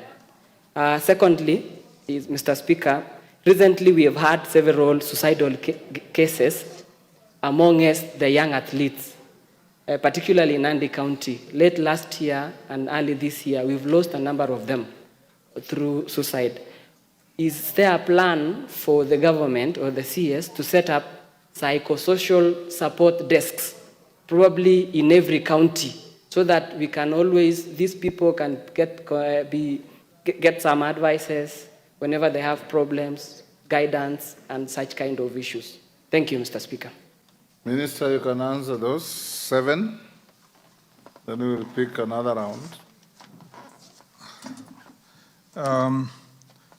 Secondly, Mr. Speaker, recently we have had several suicidal cases among us, the young athletes, particularly in Nandi County. Late last year and early this year, we've lost a number of them through suicide. Is there a plan for the government or the CS to set up psychosocial support desks, probably in every county, so that we can always, these people can get some advices whenever they have problems, guidance, and such kind of issues? Thank you, Mr. Speaker. Minister, you can answer those 7. Then we will pick another round.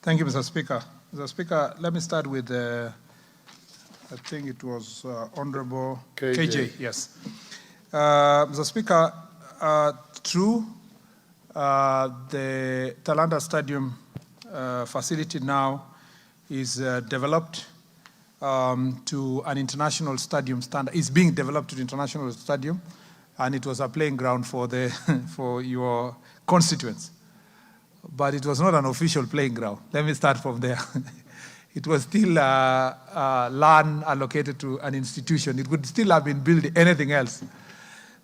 Thank you, Mr. Speaker. Mr. Speaker, let me start with I think it was Honorable KJ. Yes. Mr. Speaker, true, the Talanda Stadium facility now is developed to an international stadium standard. It's being developed to the international stadium, and it was a playing ground for for your constituents. But it was not an official playing ground. Let me start from there. It was still land allocated to an institution. It could still have been built anything else.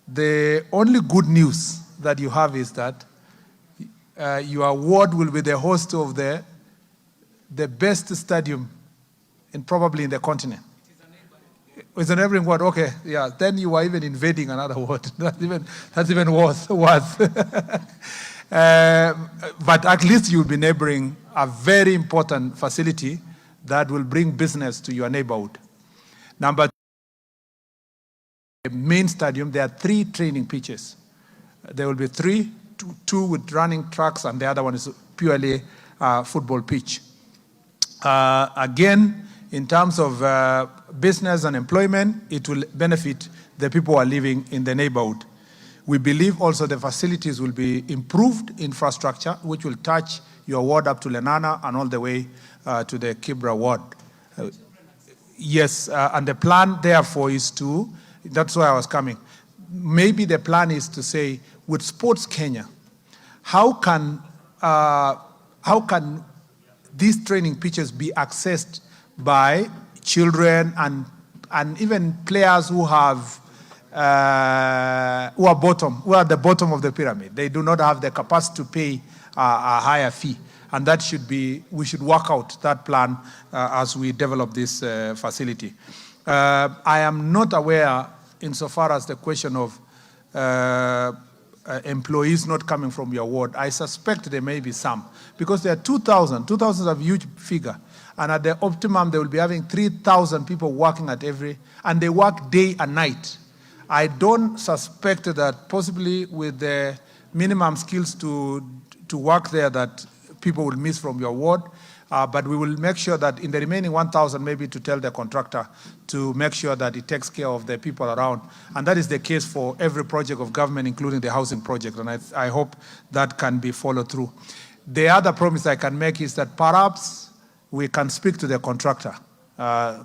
The only good news that you have is that your ward will be the host of the best stadium probably in the continent. It's a neighboring ward. Okay, yeah. Then you are even invading another ward. That's even worse. But at least you'll be neighboring a very important facility that will bring business to your neighborhood. Number 2, the main stadium, there are 3 training pitches. There will be two with running tracks, and the other one is purely football pitch. Again, in terms of business and employment, it will benefit the people who are living in the neighborhood. We believe also the facilities will be improved infrastructure, which will touch your ward up to Lenana and all the way to the Kibra ward. Yes, and the plan therefore is to, that's why I was coming. Maybe the plan is to say, with Sports Kenya, how can these training pitches be accessed by children and even players who have who are the bottom of the pyramid? They do not have the capacity to pay a higher fee, and that should be, we should work out that plan as we develop this facility. I am not aware, insofar as the question of employees not coming from your ward. I suspect there may be some, because there are 2,000. 2,000 is a huge figure, and at the optimum they will be having 3,000 people working at every, and they work day and night. I don't suspect that possibly with the minimum skills to work there that people will miss from your ward, but we will make sure that in the remaining 1,000, maybe to tell the contractor to make sure that it takes care of the people around. And that is the case for every project of government, including the housing project, and I hope that can be followed through. The other promise I can make is that perhaps we can speak to the contractor.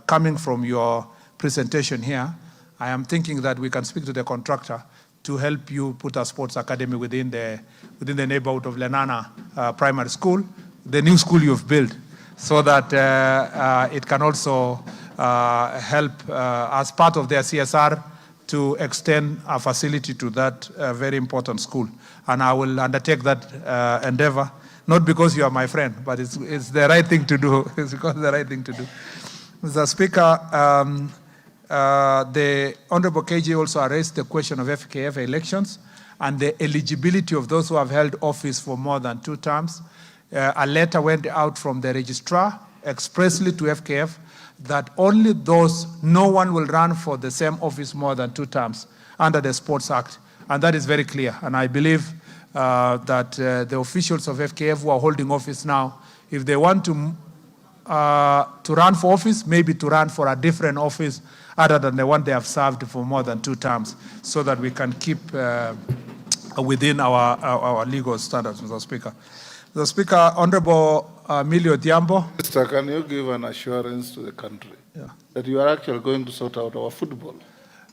Coming from your presentation here, I am thinking that we can speak to the contractor to help you put a sports academy within the neighborhood of Lenana Primary School, the new school you've built, so that it can also help as part of their CSR to extend a facility to that very important school. And I will undertake that endeavor, not because you are my friend, but it's the right thing to do. It's because it's the right thing to do. Mr. Speaker, the Honorable KJ also raised the question of FKF elections and the eligibility of those who have held office for more than 2 terms. A letter went out from the registrar expressly to FKF that only those, no one will run for the same office more than 2 terms under the Sports Act. And that is very clear. And I believe that the officials of FKF who are holding office now, if they want to run for office, maybe to run for a different office other than the one they have served for more than 2 terms, so that we can keep within our legal standards, Mr. Speaker. Mr. Speaker, Honorable Millie Odhiambo. Mr. Can you give an assurance to the country that you are actually going to sort out our football?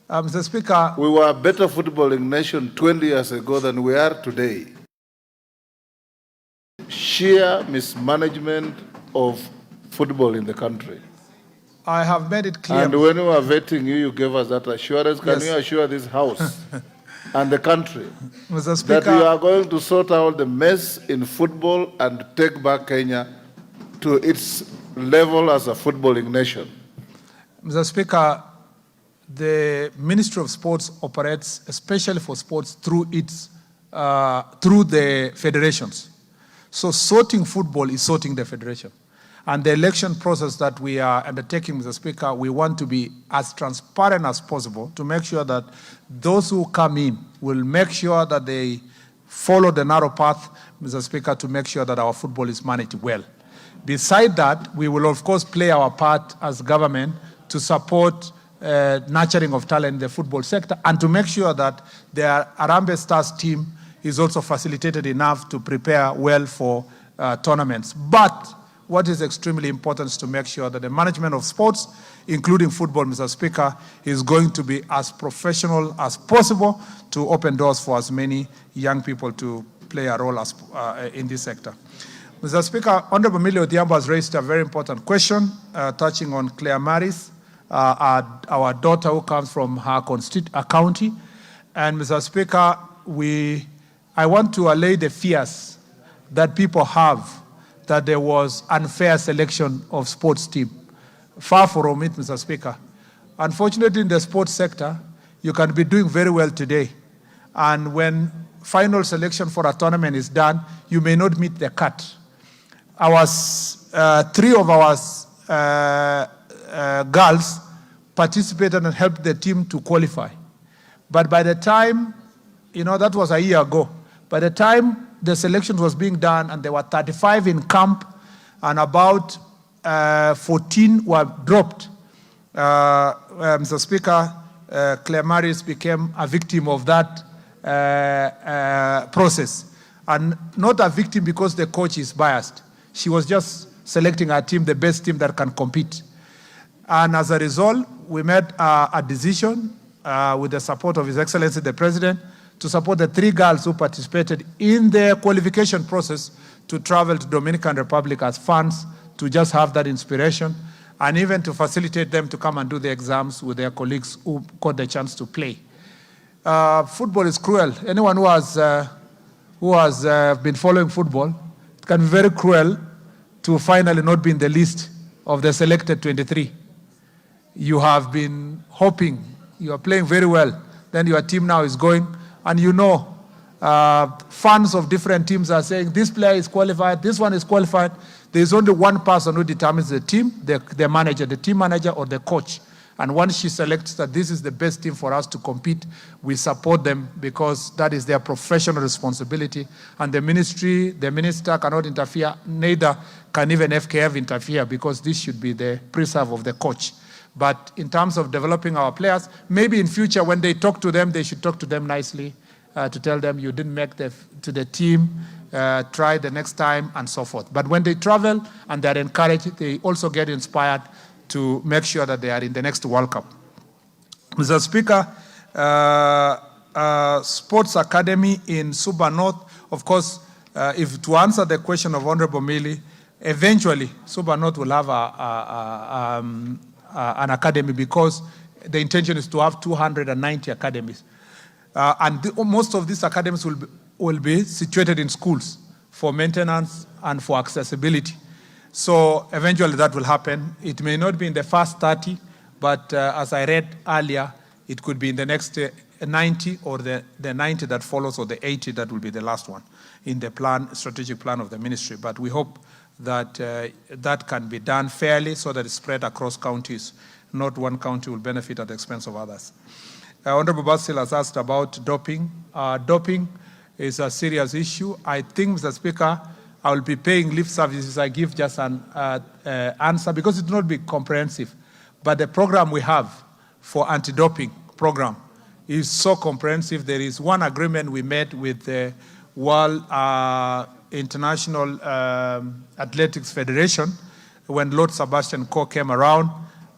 Mr. Speaker, we were a better footballing nation 20 years ago than we are today. Sheer mismanagement of football in the country. I have made it clear. And when we were vetting you, you gave us that assurance. Can you assure this House and the country Mr. Speaker, that you are going to sort out the mess in football and take back Kenya to its level as a footballing nation? Mr. Speaker, the Ministry of Sports operates, especially for sports, through the federations. So sorting football is sorting the federation. And the election process that we are undertaking, Mr. Speaker, we want to be as transparent as possible to make sure that those who come in will make sure that they follow the narrow path, Mr. Speaker, to make sure that our football is managed well. Beside that, we will, of course, play our part as government to support nurturing of talent in the football sector and to make sure that the Harambee Stars team is also facilitated enough to prepare well for tournaments. But what is extremely important is to make sure that the management of sports, including football, Mr. Speaker, is going to be as professional as possible to open doors for as many young people to play a role as, in this sector. Mr. Speaker, Honorable Millie Odhiambo has raised a very important question touching on Claire Maris, our daughter who comes from her county. And Mr. Speaker, I want to allay the fears that people have that there was unfair selection of sports team. Far from it, Mr. Speaker. Unfortunately, in the sports sector, you can be doing very well today. And when final selection for a tournament is done, you may not meet the cut. 3 of our girls participated and helped the team to qualify. But by the time that was a year ago. By the time the selection was being done, and there were 35 in camp, and about 14 were dropped, Mr. Speaker, Claire Maris became a victim of that process. And not a victim because the coach is biased. She was just selecting her team, the best team that can compete. And as a result, we made a decision with the support of His Excellency the President to support the 3 girls who participated in the qualification process to travel to Dominican Republic as fans, to just have that inspiration, and even to facilitate them to come and do the exams with their colleagues who got the chance to play. Football is cruel. Anyone who has been following football, it can be very cruel to finally not be in the list of the selected 23. You have been hoping, you are playing very well, then your team now is going, and fans of different teams are saying, this player is qualified, this one is qualified. There is only one person who determines the team, the manager, the team manager or the coach. And once she selects that this is the best team for us to compete, we support them because that is their professional responsibility. And the ministry, the minister cannot interfere, neither can even FKF interfere, because this should be the preserve of the coach. But in terms of developing our players, maybe in future when they talk to them, they should talk to them nicely, to tell them you didn't make to the team, try the next time, and so forth. But when they travel and they're encouraged, they also get inspired to make sure that they are in the next World Cup. Mr. Speaker, Sports Academy in Suba North, of course, if to answer the question of Honorable Mili, eventually Suba North will have an academy, because the intention is to have 290 academies. Most of these academies will be situated in schools for maintenance and for accessibility. So eventually that will happen. It may not be in the first 30, but as I read earlier, it could be in the next 90, or the 90 that follows, or the 80 that will be the last one in the strategic plan of the ministry. But we hope that that can be done fairly so that it's spread across counties. Not one county will benefit at the expense of others. Honorable Basil has asked about doping. Doping is a serious issue. I think, Mr. Speaker, I will be paying lip services. I give just an answer because it will not be comprehensive. But the program we have for anti-doping program is so comprehensive. There is one agreement we made with the World International Athletics Federation when Lord Sebastian Coe came around,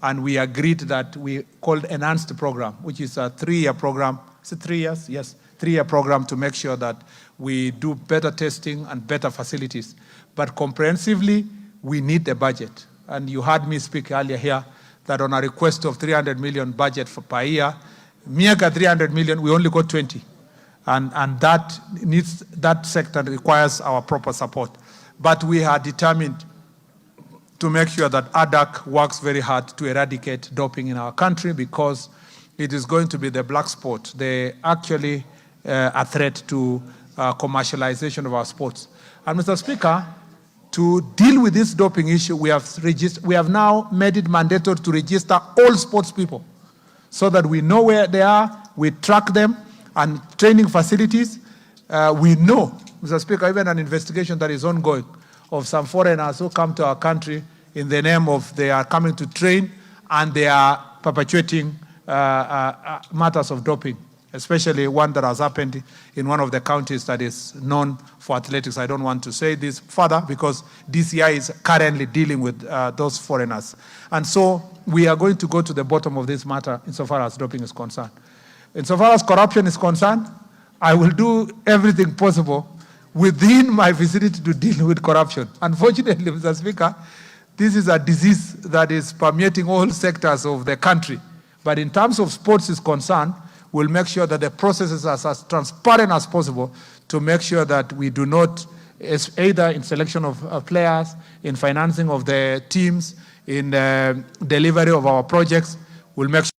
and we agreed that we called enhanced program, which is a 3-year program. Is it 3 years? Yes, 3-year program to make sure that we do better testing and better facilities. But comprehensively, we need the budget. And you heard me speak earlier here that on a request of 300 million budget per year, MEAGA 300 million, we only got 20. And that sector requires our proper support. But we are determined to make sure that ADAC works very hard to eradicate doping in our country, because it is going to be the black sport. They actually a threat to commercialization of our sports. And Mr. Speaker, to deal with this doping issue, we have now made it mandatory to register all sports people so that we know where they are, we track them, and training facilities. We know, Mr. Speaker, even an investigation that is ongoing of some foreigners who come to our country in the name of they are coming to train, and they are perpetuating matters of doping, especially one that has happened in one of the counties that is known for athletics. I don't want to say this further because DCI is currently dealing with those foreigners. And so we are going to go to the bottom of this matter insofar as doping is concerned. Insofar as corruption is concerned, I will do everything possible within my vicinity to deal with corruption. Unfortunately, Mr. Speaker, this is a disease that is permeating all sectors of the country. But in terms of sports is concerned, we'll make sure that the processes are as transparent as possible to make sure that we do not, either in selection of players, in financing of the teams, in delivery of our projects, we'll make sure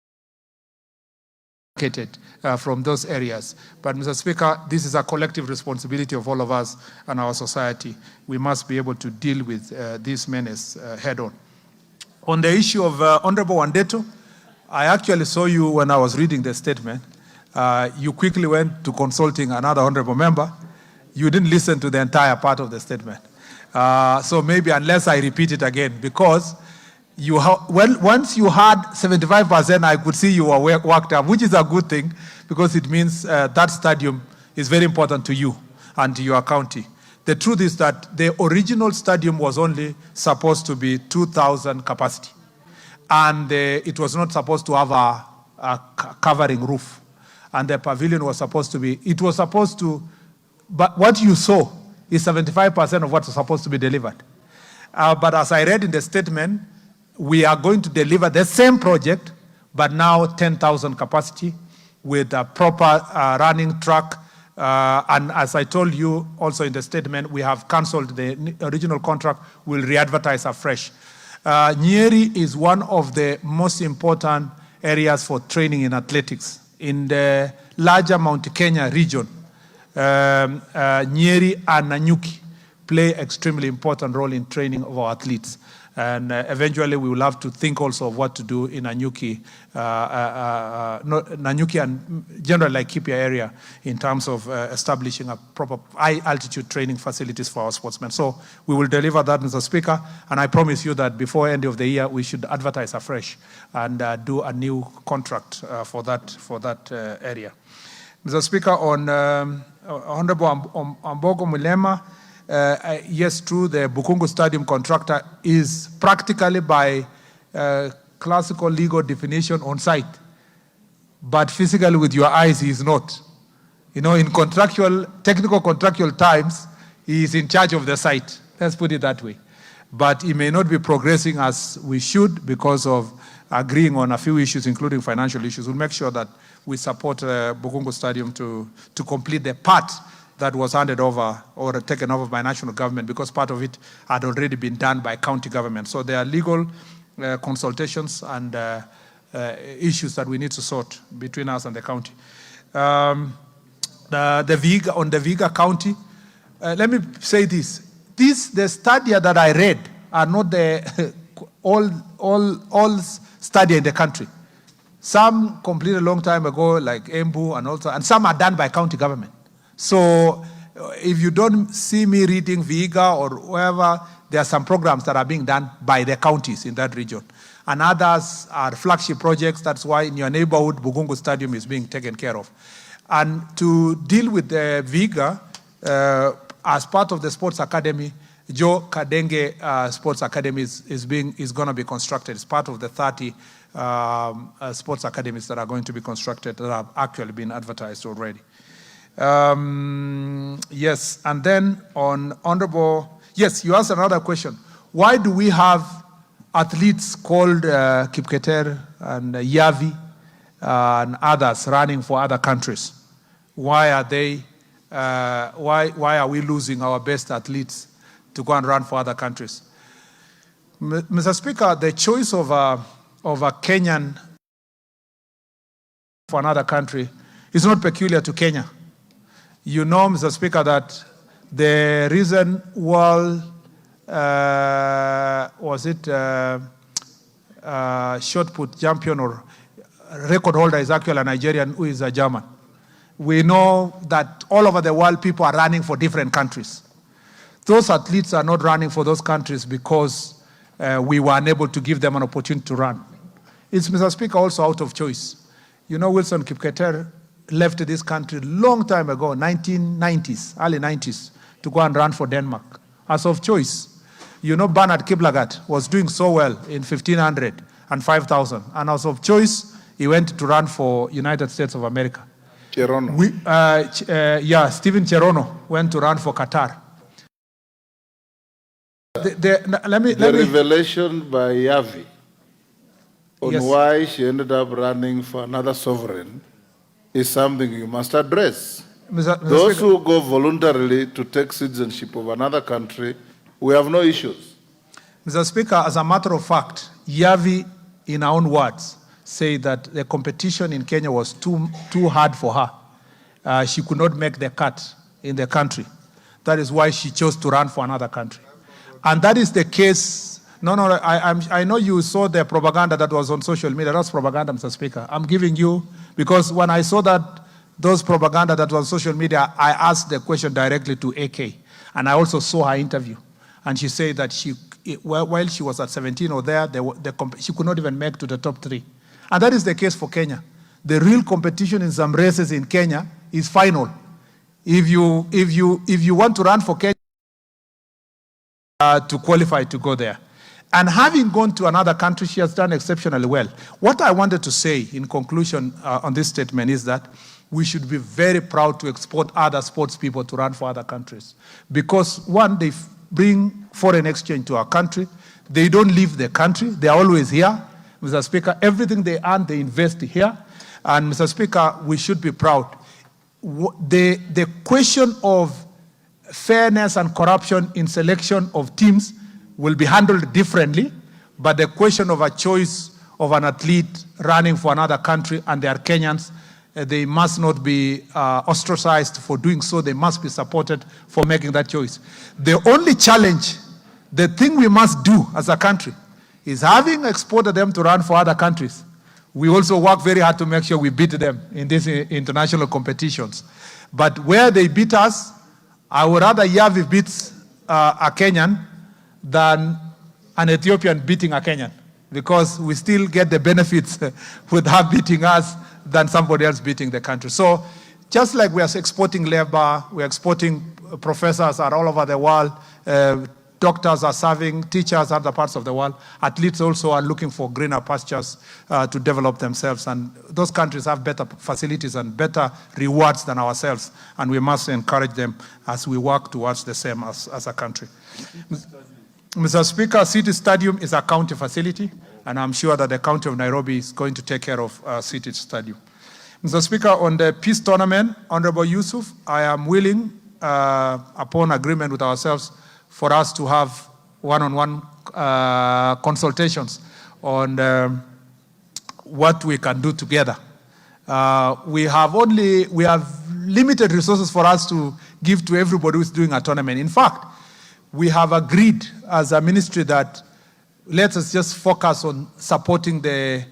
from those areas. But Mr. Speaker, this is a collective responsibility of all of us and our society. We must be able to deal with this menace head on. On the issue of Honorable Wandeto, I actually saw you when I was reading the statement. you quickly went to consulting another honorable member. You didn't listen to the entire part of the statement. So maybe unless I repeat it again, because once you had 75%, I could see you were worked up, which is a good thing, because it means that stadium is very important to you and to your county. The truth is that the original stadium was only supposed to be 2,000 capacity. And it was not supposed to have a covering roof. And the pavilion was supposed to be, but what you saw is 75% of what was supposed to be delivered. But as I read in the statement, we are going to deliver the same project, but now 10,000 capacity with a proper running track. And as I told you also in the statement, we have cancelled the original contract. We'll re-advertise afresh. Nyeri is one of the most important areas for training in athletics. In the larger Mount Kenya region, Nyeri and Nanyuki play extremely important role in training of our athletes. And eventually we will have to think also of what to do in Nanyuki, Nanyuki and general Laikipia area in terms of establishing a proper high altitude training facilities for our sportsmen. So we will deliver that, Mr. Speaker, and I promise you that before end of the year we should advertise afresh and do a new contract for that area. Mr. Speaker, on Honorable Ambogo Mulema, yes, true, the Bukungu Stadium contractor is practically by classical legal definition on site, but physically with your eyes he is not. You know, in technical contractual times, he is in charge of the site. Let's put it that way. But he may not be progressing as we should because of agreeing on a few issues, including financial issues. We'll make sure that we support Bukungu Stadium to complete the part that was handed over or taken over by national government, because part of it had already been done by county government. So there are legal consultations and issues that we need to sort between us and the county. On the Vihiga County, let me say this. The stadia that I read are not the all stadia in the country. Some completed a long time ago, like Embu and some are done by county government. So if you don't see me reading Vihiga or wherever, there are some programs that are being done by the counties in that region. And others are flagship projects. That's why in your neighborhood, Bukungu Stadium is being taken care of. And to deal with the Vihiga, as part of the sports academy, Joe Kadenge Sports Academy is going to be constructed. It's part of the 30 sports academies that are going to be constructed that have actually been advertised already. Yes, and then on Honorable, yes, you asked another question. Why do we have athletes called Kipketer and Yavi and others running for other countries? Why are they? Why are we losing our best athletes to go and run for other countries? Mr. Speaker, the choice of a Kenyan for another country is not peculiar to Kenya. You know, Mr. Speaker, that the reason shot put champion or record holder is actually a Nigerian who is a German. We know that all over the world people are running for different countries. Those athletes are not running for those countries because we were unable to give them an opportunity to run. It's, Mr. Speaker, also out of choice. You know, Wilson Kipketer left this country long time ago, 1990s, early 90s, to go and run for Denmark, as of choice. You know, Bernard Kiplagat was doing so well in 1500 and 5000, and as of choice, he went to run for United States of America. Cherono. Steven Cherono went to run for Qatar. The revelation by Yavi on Yes. why she ended up running for another sovereign is something you must address. Mr. Those Speaker, who go voluntarily to take citizenship of another country, we have no issues. Mr. Speaker, as a matter of fact, Yavi, in her own words, say that the competition in Kenya was too hard for her. She could not make the cut in the country. That is why she chose to run for another country. And that is the case. No, I know you saw the propaganda that was on social media. That's propaganda, Mr. Speaker. I'm giving you, because when I saw that those propaganda that was on social media, I asked the question directly to AK. And I also saw her interview. And she said that while she was at 17 or there, she could not even make to the top 3. And that is the case for Kenya. The real competition in some races in Kenya is final. If you want to run for Kenya, to qualify to go there. And having gone to another country, she has done exceptionally well. What I wanted to say in conclusion on this statement is that we should be very proud to export other sports people to run for other countries. Because one, they bring foreign exchange to our country. They don't leave the country. They are always here. Mr. Speaker, everything they earn, they invest here. And Mr. Speaker, we should be proud. The question of fairness and corruption in selection of teams will be handled differently, but the question of a choice of an athlete running for another country and they are Kenyans, they must not be ostracized for doing so. They must be supported for making that choice. The only challenge, the thing we must do as a country, is having exported them to run for other countries, we also work very hard to make sure we beat them in these international competitions. But where they beat us, I would rather Yavi beats a Kenyan than an Ethiopian beating a Kenyan, because we still get the benefits with her beating us than somebody else beating the country. So just like we are exporting labor, we are exporting professors are all over the world, doctors are serving, teachers other parts of the world, athletes also are looking for greener pastures to develop themselves. And those countries have better facilities and better rewards than ourselves. And we must encourage them as we work towards the same as a country. Mr. Speaker, City Stadium is a county facility, and I'm sure that the County of Nairobi is going to take care of City Stadium. Mr. Speaker, on the peace tournament, Honorable Yusuf, I am willing, upon agreement with ourselves, for us to have one-on-one consultations on what we can do together. We have limited resources for us to give to everybody who's doing a tournament. In fact, we have agreed as a ministry that let us just focus on supporting the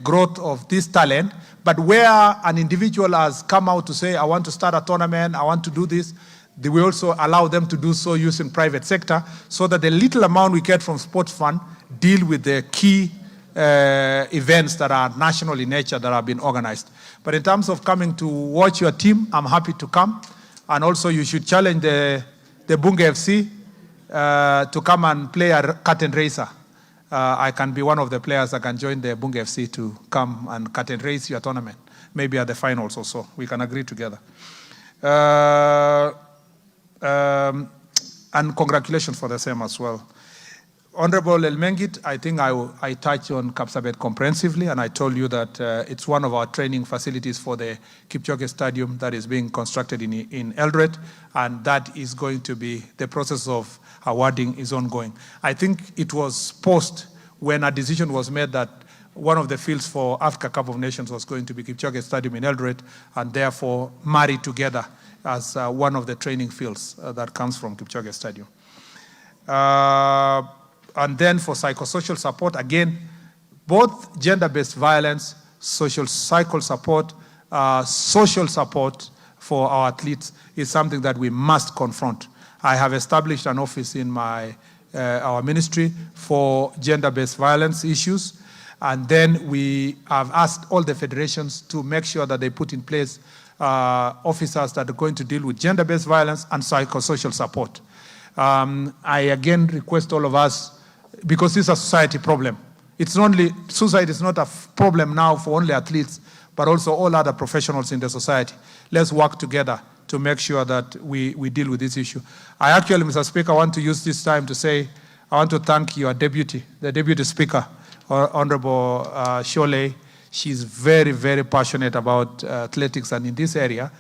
growth of this talent. But where an individual has come out to say, I want to start a tournament, I want to do this, we also allow them to do so using private sector, so that the little amount we get from sports fund deal with the key events that are national in nature that have been organized. But in terms of coming to watch your team, I'm happy to come. And also you should challenge the Bunge FC to come and play a curtain racer. I can be one of the players that can join the Bunge FC to come and curtain race your tournament, maybe at the finals or so. We can agree together. And congratulations for the same as well. Honorable El Mengit, I think I touched on Kapsabet comprehensively, and I told you that it's one of our training facilities for the Kipchoge Stadium that is being constructed in Eldoret, and that is going to be, the process of awarding is ongoing. I think it was post when a decision was made that one of the fields for Africa Cup of Nations was going to be Kipchoge Stadium in Eldoret, and therefore married together as one of the training fields that comes from Kipchoge Stadium. And then for psychosocial support, again, both gender-based violence, psychosocial support for our athletes is something that we must confront. I have established an office in our ministry for gender-based violence issues, and then we have asked all the federations to make sure that they put in place officers that are going to deal with gender-based violence and psychosocial support. I again request all of us, because this is a society problem. Suicide is not a problem now for only athletes, but also all other professionals in the society. Let's work together to make sure that we deal with this issue. I actually, Mr. Speaker, want to use this time to say, I want to thank your deputy, the deputy speaker, Honorable Sholei. She's very, very passionate about athletics and in this area.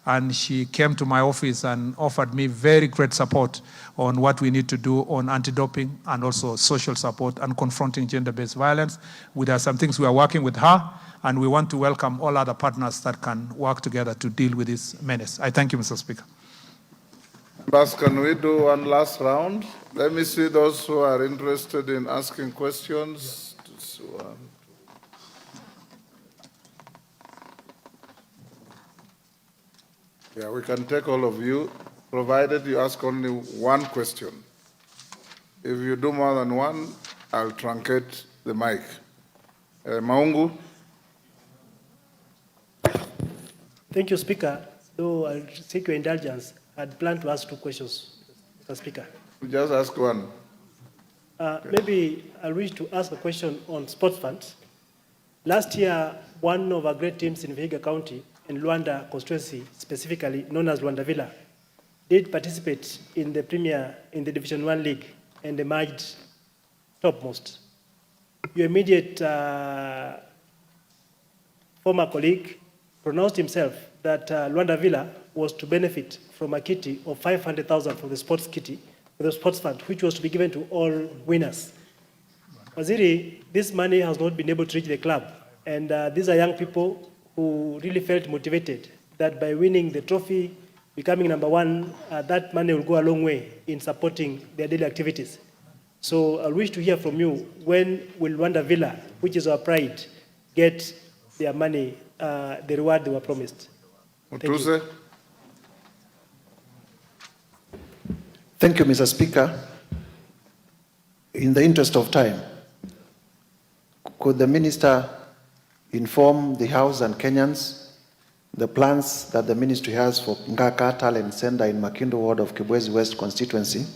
And she came to my office and offered me very great support on what we need to do on anti-doping and also social support and confronting gender-based violence. There are some things we are working with her, and we want to welcome all other partners that can work together to deal with this menace. I thank you, Mr. Speaker. But can we do one last round? Let me see those who are interested in asking questions. Yeah, we can take all of you, provided you ask only one question. If you do more than one, I'll truncate the mic. Maungu? Thank you, Speaker. Though I'll seek your indulgence, I'd planned to ask two questions, Mr. Speaker. Just ask one. Maybe I wish to ask a question on sports funds. Last year, one of our great teams in Vihiga County, in Luanda constituency, specifically known as Luanda Villa, did participate in the Division 1 League and emerged topmost. Your immediate former colleague pronounced himself that Luanda Villa was to benefit from a kitty of 500,000 from the sports kitty, the sports fund, which was to be given to all winners. Waziri, this money has not been able to reach the club, and these are young people who really felt motivated that by winning the trophy, becoming number one, that money will go a long way in supporting their daily activities. So I wish to hear from you, when will Luanda Villa, which is our pride, get their money, the reward they were promised? Thank you. Thank you, Mr. Speaker. In the interest of time, could the Minister inform the House and Kenyans the plans that the Ministry has for Ngaka Talent Center in Makindo Ward of Kibwezi West constituency?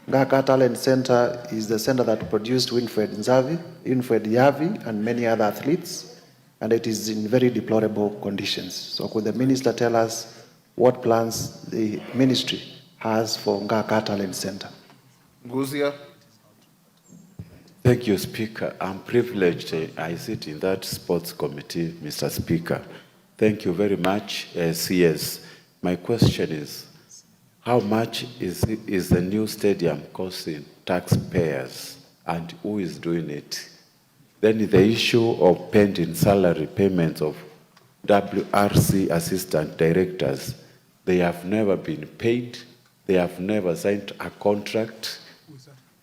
Ngaka Talent Center is the center that produced Winfred Yavi, and many other athletes, and it is in very deplorable conditions. So could the Minister tell us what plans the Ministry has for Ngaka Talent Center? Guzia. Thank you, Speaker. I'm privileged. I sit in that sports committee, Mr. Speaker. Thank you very much, CS. My question is, how much is the new stadium costing taxpayers, and who is doing it? Then the issue of pending salary payments of WRC assistant directors. They have never been paid. They have never signed a contract.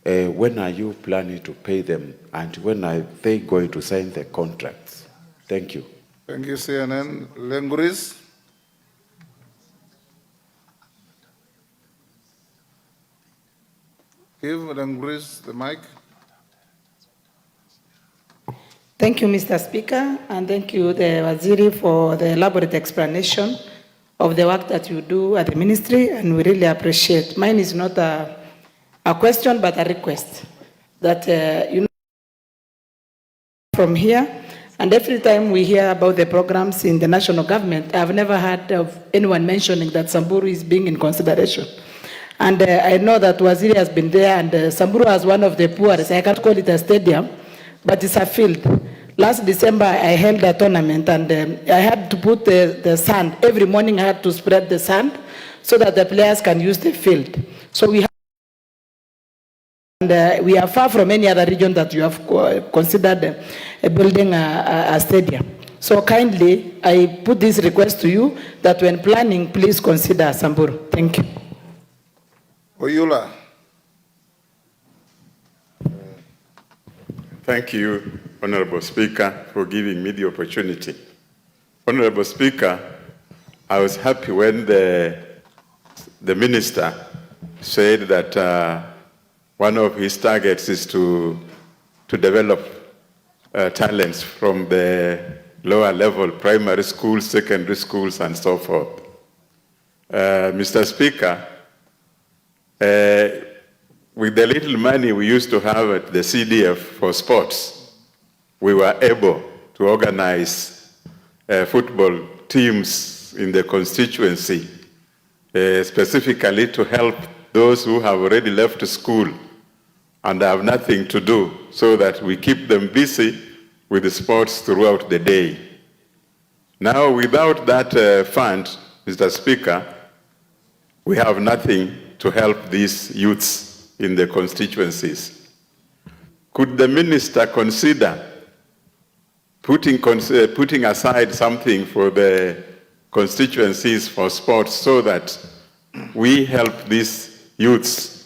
When are you planning to pay them, and when are they going to sign the contracts? Thank you. Thank you, CNN. Lenguris? Give Lenguris the mic. Thank you, Mr. Speaker, and thank you, the Waziri, for the elaborate explanation of the work that you do at the ministry, and we really appreciate. Mine is not a question, but a request that you know from here, and every time we hear about the programs in the national government, I've never heard of anyone mentioning that Samburu is being in consideration. And I know that Waziri has been there, and Samburu has one of the poorest. I can't call it a stadium, but it's a field. Last December, I held a tournament, and I had to put the sand. Every morning, I had to spread the sand so that the players can use the field. So we are far from any other region that you have considered building a stadium. So kindly, I put this request to you that when planning, please consider Samburu. Thank you. Oyula. Thank you, Honorable Speaker, for giving me the opportunity. Honorable Speaker, I was happy when the Minister said that one of his targets is to develop talents from the lower level, primary schools, secondary schools, and so forth. Mr. Speaker, with the little money we used to have at the CDF for sports, we were able to organize football teams in the constituency, specifically to help those who have already left school and have nothing to do, so that we keep them busy with the sports throughout the day. Now, without that fund, Mr. Speaker, we have nothing to help these youths in the constituencies. Could the minister consider putting aside something for the constituencies for sports, so that we help these youths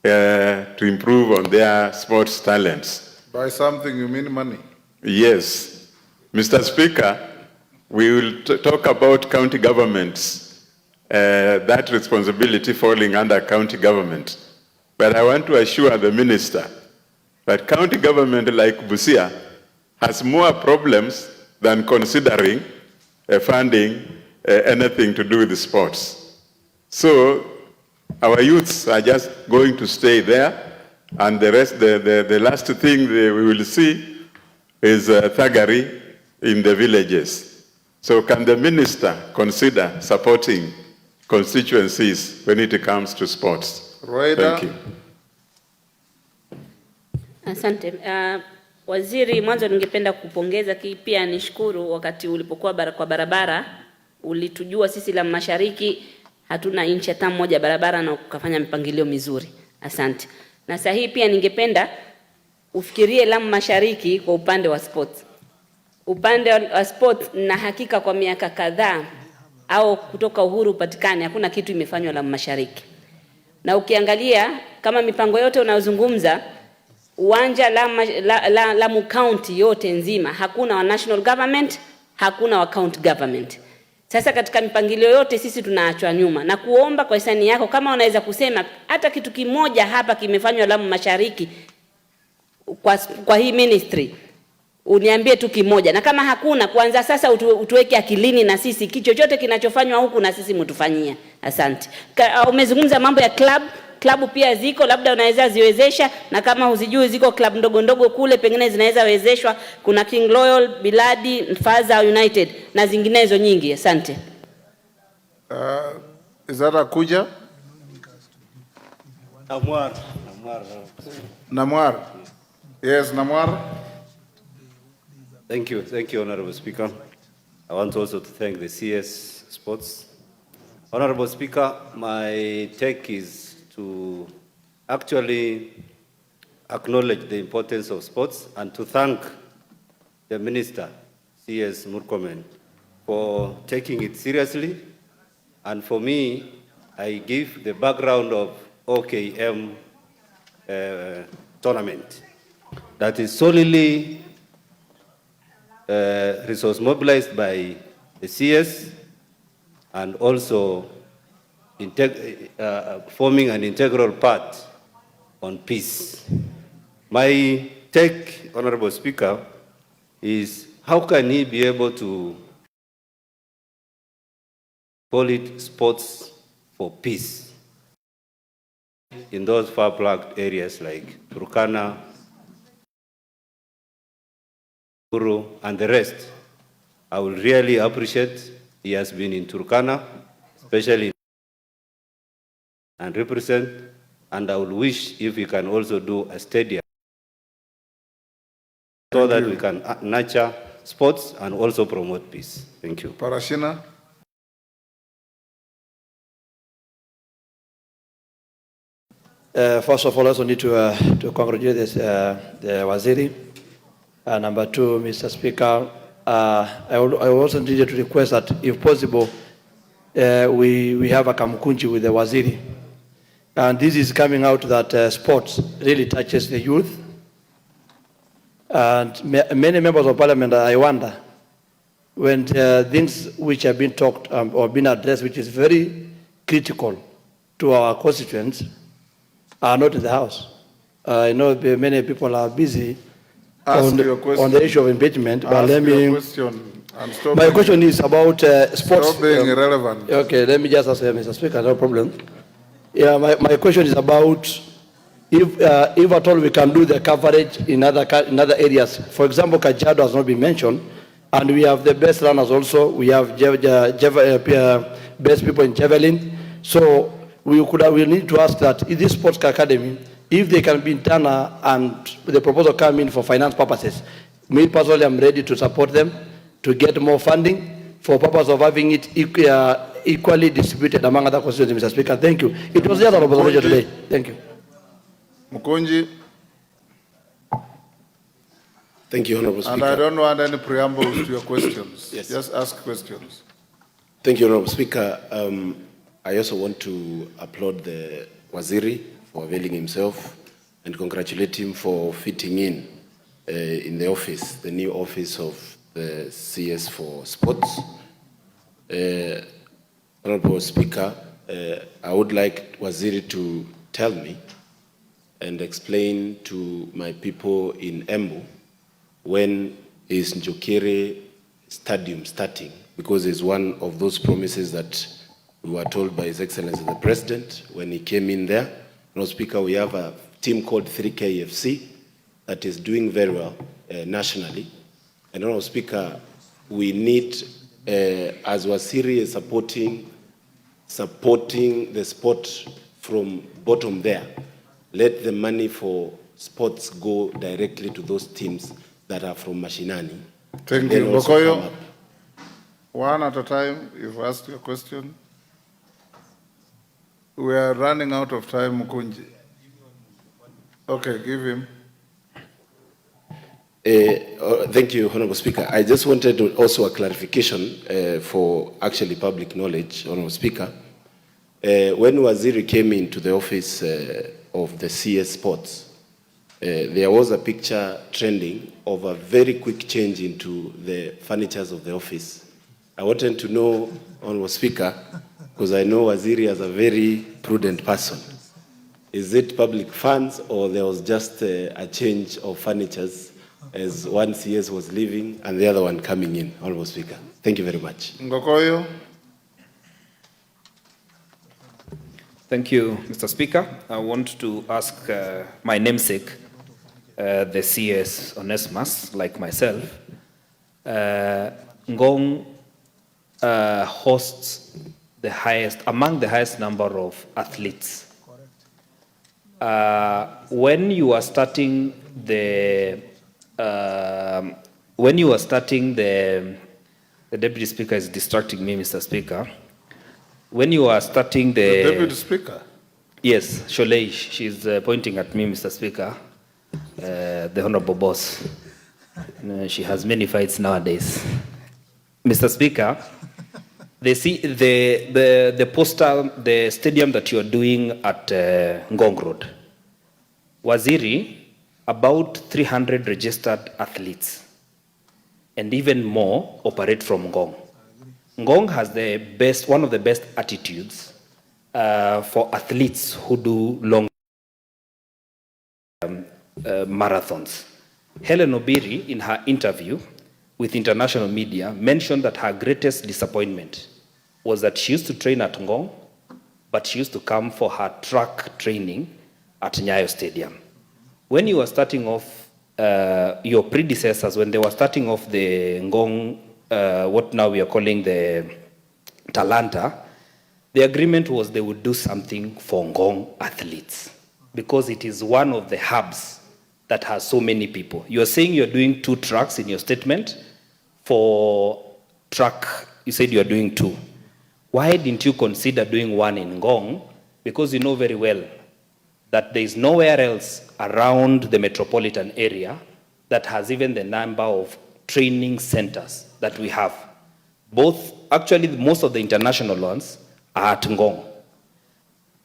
to improve on their sports talents? By something, you mean money? Yes. Mr. Speaker, we will talk about county governments that responsibility falling under county government. But I want to assure the minister that county government like Busia has more problems than considering funding anything to do with sports. So our youths are just going to stay there, and the rest, the last thing we will see is thuggery in the villages. So can the minister consider supporting constituencies when it comes to sports? Roeda. Thank you. Asante. Waziri, mwanzo ningependa kupongeza pia nishukuru wakati ulipokuwa kwa barabara ulitujua sisi la Mashariki hatuna inchi hata moja barabara na ukafanya mipangilio mizuri. Asante. Na sahihi pia ningependa ufikirie la Mashariki kwa upande wa sports. Upande wa sports na hakika kwa miaka kadhaa au kutoka uhuru upatikane hakuna kitu imefanywa la Mashariki. Na ukiangalia kama mipango yote unayozungumza uwanja la county yote nzima hakuna wa national government, hakuna wa county government. Sasa katika mipangilio yote sisi tunaachwa nyuma, na kuomba kwa hisani yako kama unaweza kusema hata kitu kimoja hapa kimefanywa Lamu Mashariki kwa hii ministry uniambie tu kimoja, na kama hakuna kuanza sasa utuweke akilini na sisi chochote kinachofanywa huku na sisi mtufanyia. Asante. Umezungumza mambo ya klabu pia ziko, labda unaweza ziwezesha, na kama huzijui ziko klabu ndogo ndogo kule pengine zinaweza wezeshwa. Kuna King Loyal, Biladi, Faza United na zinginezo nyingi. Asante. Izara kuja? Namwar. Yes, Namwar. Thank you, Honorable Speaker. I want also to thank the CS Sports. Honorable Speaker, my take is to actually acknowledge the importance of sports and to thank the Minister, CS Murkomen, for taking it seriously. And for me, I give the background of OKM tournament that is solely resource mobilized by the CS and also forming an integral part on peace. My take, Honorable Speaker, is how can he be able to call it sports for peace in those far-plucked areas like Turkana, Guru, and the rest? I will really appreciate he has been in Turkana, especially and represent, and I will wish if we can also do a stadium so that we can nurture sports and also promote peace. Thank you. Parashina. First of all, I also need to congratulate the Waziri. Number two, Mr. Speaker, I also need to request that, if possible, we have a kamkunji with the Waziri. And this is coming out that sports really touches the youth. And many members of parliament, I wonder, when things which have been talked or been addressed, which is very critical to our constituents, are not in the House. I know many people are busy on the issue of impeachment. But let me. My question is about sports. Stop being irrelevant. Okay, let me just ask Mr. Speaker, no problem. Yeah, my question is about if at all we can do the coverage in other areas. For example, Kajiado has not been mentioned, and we have the best runners also. We have best people in javelin. So we need to ask that in this sports academy, if they can be done and the proposal come in for finance purposes, me personally, I'm ready to support them to get more funding for purpose of having it equally distributed among other constituencies, Mr. Speaker. Thank you. It was just an observation today. Thank you. Mukunji. Thank you, Honorable Speaker. And I don't want any preambles to your questions. Yes. Just ask questions. Thank you, Honorable Speaker. I also want to applaud the Waziri for availing himself and congratulate him for fitting in the office, the new office of the CS for Sports. Honorable Speaker, I would like Waziri to tell me and explain to my people in Embu when is Njokere Stadium starting, because it's one of those promises that we were told by His Excellency the President when he came in there. Honorable Speaker, we have a team called 3KFC that is doing very well nationally. And Honorable Speaker, we need, as Waziri is supporting the sport from bottom there, let the money for sports go directly to those teams that are from Mashinani. Thank you. Bokoyo, one at a time, you've asked your question. We are running out of time, Mukunji. Okay, give him. Thank you, Honorable Speaker. I just wanted also a clarification for actually public knowledge, Honorable Speaker. When Waziri came into the office of the CS Sports, there was a picture trending of a very quick change into the furnitures of the office. I wanted to know, Honorable Speaker, because I know Waziri is a very prudent person. Is it public funds or there was just a change of furnitures as one CS was leaving and the other one coming in, Honorable Speaker? Thank you very much. Ngokoyo. Thank you, Mr. Speaker. I want to ask my namesake, the CS Onesimus, like myself. Ngong hosts among the highest number of athletes. When you are starting the Deputy Speaker is distracting me, Mr. Speaker. When you are starting the Deputy Speaker? Yes, Sholei, she's pointing at me, Mr. Speaker, the Honorable Boss. She has many fights nowadays. Mr. Speaker, the stadium that you are doing at Ngong Road, Waziri, about 300 registered athletes, and even more operate from Ngong. Ngong has one of the best attitudes for athletes who do long marathons. Helen Obiri, in her interview with international media, mentioned that her greatest disappointment was that she used to train at Ngong, but she used to come for her track training at Nyayo Stadium. When you were starting off, your predecessors, when they were starting off the Ngong, what now we are calling the Talanta, the agreement was they would do something for Ngong athletes because it is one of the hubs that has so many people. You are saying you're doing 2 tracks in your statement. For track, you said you are doing 2. Why didn't you consider doing 1 in Ngong? Because you know very well that there is nowhere else around the metropolitan area that has even the number of training centers that we have. Actually, most of the international ones are at Ngong.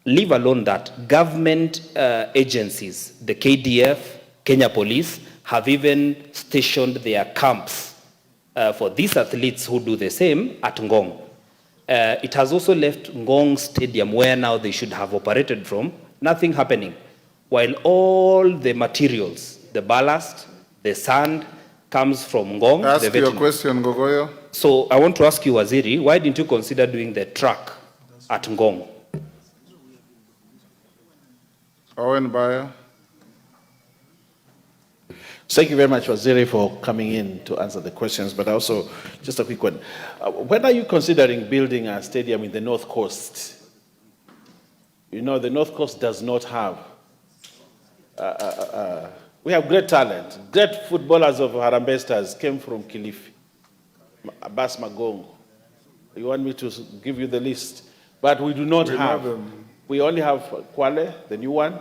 Leave alone that, government agencies, the KDF, Kenya Police, have even stationed their camps for these athletes who do the same at Ngong. It has also left Ngong Stadium, where now they should have operated from, nothing happening. While all the materials, the ballast, the sand, comes from Ngong. Ask your question, Gogoyo. So I want to ask you, Waziri, why didn't you consider doing the track at Ngong? Owen Bayer. Thank you very much, Waziri, for coming in to answer the questions, but also, just a quick one. When are you considering building a stadium in the North Coast? You know, the North Coast does not have, we have great talent. Great footballers of Harambee Stars came from Kilifi, Abbas Magongo. You want me to give you the list? But we do not have. We only have Kwale, the new one,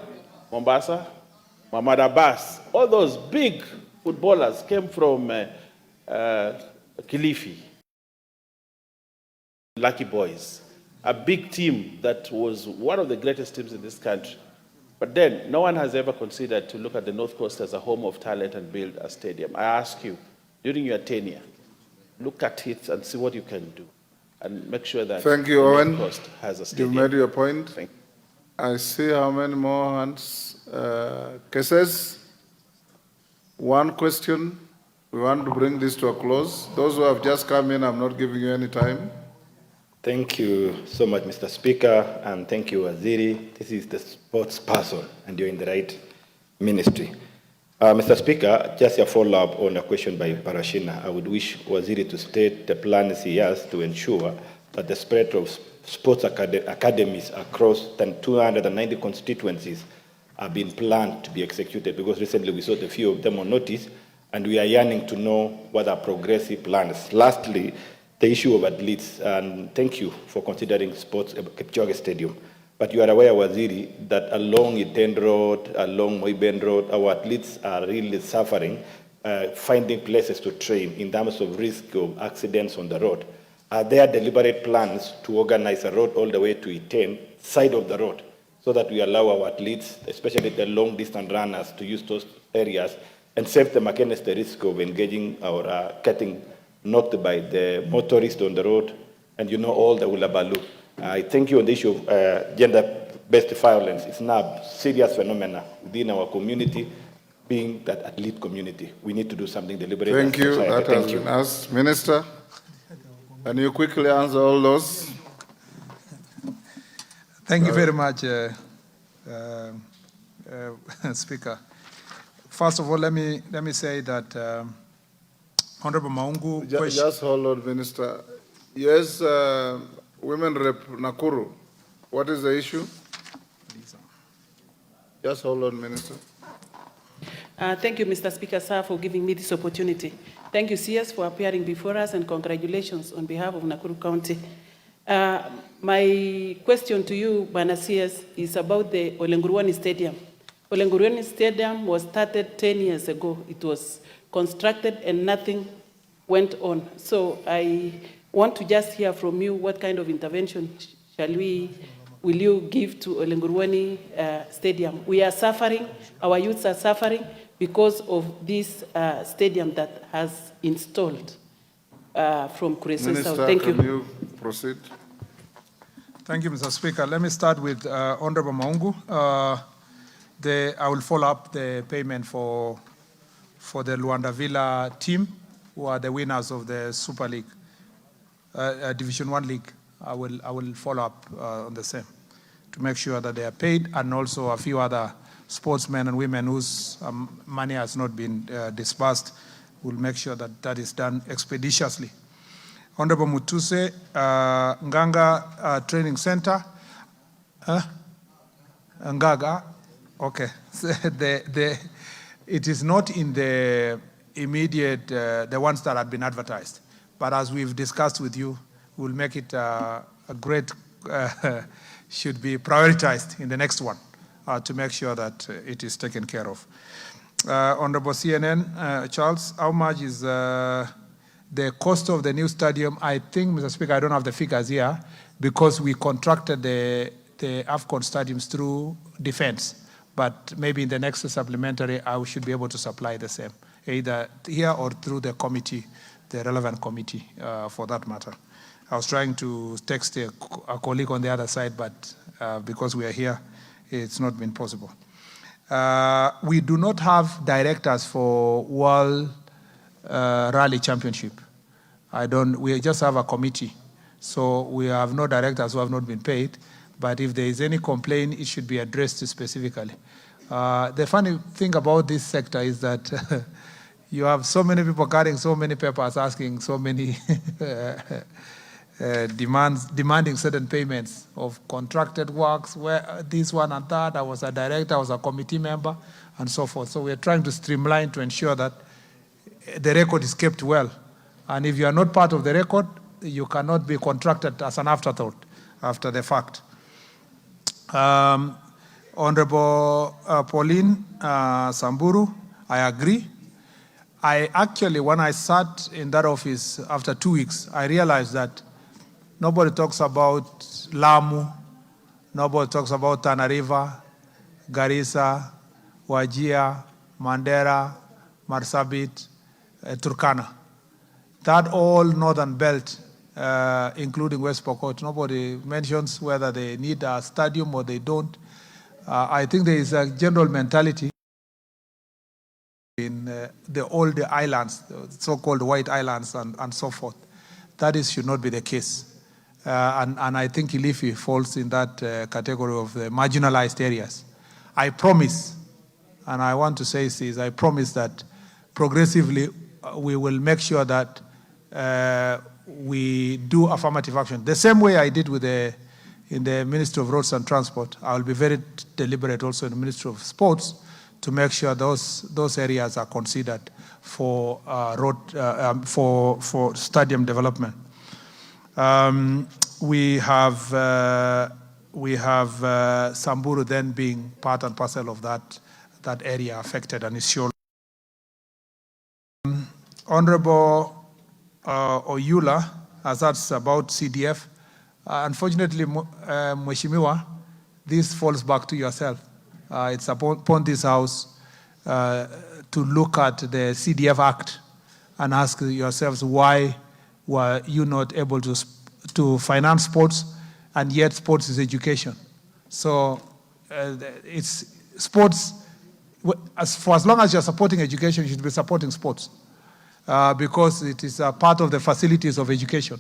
Mombasa, Muhammad Abbas. All those big footballers came from Kilifi. Lucky Boys, a big team that was one of the greatest teams in this country. But then, no one has ever considered to look at the North Coast as a home of talent and build a stadium. I ask you, during your tenure, look at it and see what you can do. and make sure that Thank you, the Owen. North Coast has a You stadium. made your point. Thank you. I see how many more hands. Cases. One question. We want to bring this to a close. Those who have just come in, I'm not giving you any time. Thank you so much, Mr. Speaker, and thank you, Waziri. This is the sports person, and you're in the right ministry. Mr. Speaker, just a follow-up on a question by Parashina. I would wish Waziri to state the plans he has to ensure that the spread of sports academies across 290 constituencies are being planned to be executed, because recently we saw a few of them on notice, and we are yearning to know what are progressive plans. Lastly, the issue of athletes, and thank you for considering sports at Kipchumba Stadium. But you are aware, Waziri, that along Iten Road, along Moiben Road, our athletes are really suffering, finding places to train in terms of risk of accidents on the road. Are there deliberate plans to organize a road all the way to Iten, side of the road, so that we allow our athletes, especially the long-distance runners, to use those areas and save them against the risk of engaging or getting knocked by the motorist on the road, and all the ulabalu. I thank you on the issue of gender-based violence. It's now a serious phenomenon within our community, being that athlete community. We need to do something deliberate. Thank you. Society. That has been asked. Minister, can you quickly answer all those? Thank you very much, Speaker. First of all, let me say that Honorable Maungu. Just hold on, Minister. Yes, Women Rep Nakuru. What is the issue? Just hold on, Minister. Thank you, Mr. Speaker, sir, for giving me this opportunity. Thank you, CS, for appearing before us, and congratulations on behalf of Nakuru County. My question to you, Bana CS, is about the Olenguruani Stadium. Olenguruani Stadium was started 10 years ago. It was constructed and nothing went on. So I want to just hear from you what kind of intervention will you give to Olenguruani Stadium? We are suffering, our youths are suffering because of this stadium that has installed from Kuresoi South. Thank you. Can you proceed? Thank you, Mr. Speaker. Let me start with Honorable Maungu. I will follow up the payment for the Luanda Villa team, who are the winners of the Super League, Division 1 League. I will follow up on the same to make sure that they are paid, and also a few other sportsmen and women whose money has not been disbursed. We'll make sure that that is done expeditiously. Honorable Mutuse, Nganga Training Center, Ngaga, okay. It is not in the immediate, the ones that had been advertised. But as we've discussed with you, we'll make it a great, should be prioritized in the next one to make sure that it is taken care of. Honorable CNN, Charles, how much is the cost of the new stadium? I think, Mr. Speaker, I don't have the figures here because we contracted the AFCON stadiums through defense. But maybe in the next supplementary, I should be able to supply the same, either here or through the committee, the relevant committee for that matter. I was trying to text a colleague on the other side, but because we are here, it's not been possible. We do not have directors for World Rally Championship. We just have a committee. So we have no directors who have not been paid. But if there is any complaint, it should be addressed specifically. The funny thing about this sector is that you have so many people carrying so many papers asking so many demanding certain payments of contracted works, where this one and that, I was a director, I was a committee member, and so forth. So we're trying to streamline to ensure that the record is kept well. And if you are not part of the record, you cannot be contracted as an afterthought after the fact. Honorable Pauline Samburu, I agree. I actually, when I sat in that office after 2 weeks, I realized that nobody talks about Lamu, nobody talks about Tana River, Garissa, Wajir, Mandera, Marsabit, Turkana. That all northern belt including West Pokot. Nobody mentions whether they need a stadium or they don't. I think there is a general mentality in the old islands, the so-called White Islands and so forth. That should not be the case. And I think Kilifi falls in that category of the marginalized areas. I promise, and I want to say this, I promise that progressively we will make sure that we do affirmative action. The same way I did with in the Ministry of Roads and Transport, I will be very deliberate also in the Ministry of Sports to make sure those areas are considered for for stadium development. We have Samburu then being part and parcel of that area affected, and is sure. Honorable Oyula, as that's about CDF. Unfortunately, Mheshimiwa, this falls back to yourself. It's upon this House to look at the CDF Act and ask yourselves why were you not able to finance sports, and yet sports is education. So it's sports, for as long as you're supporting education, you should be supporting sports because it is a part of the facilities of education.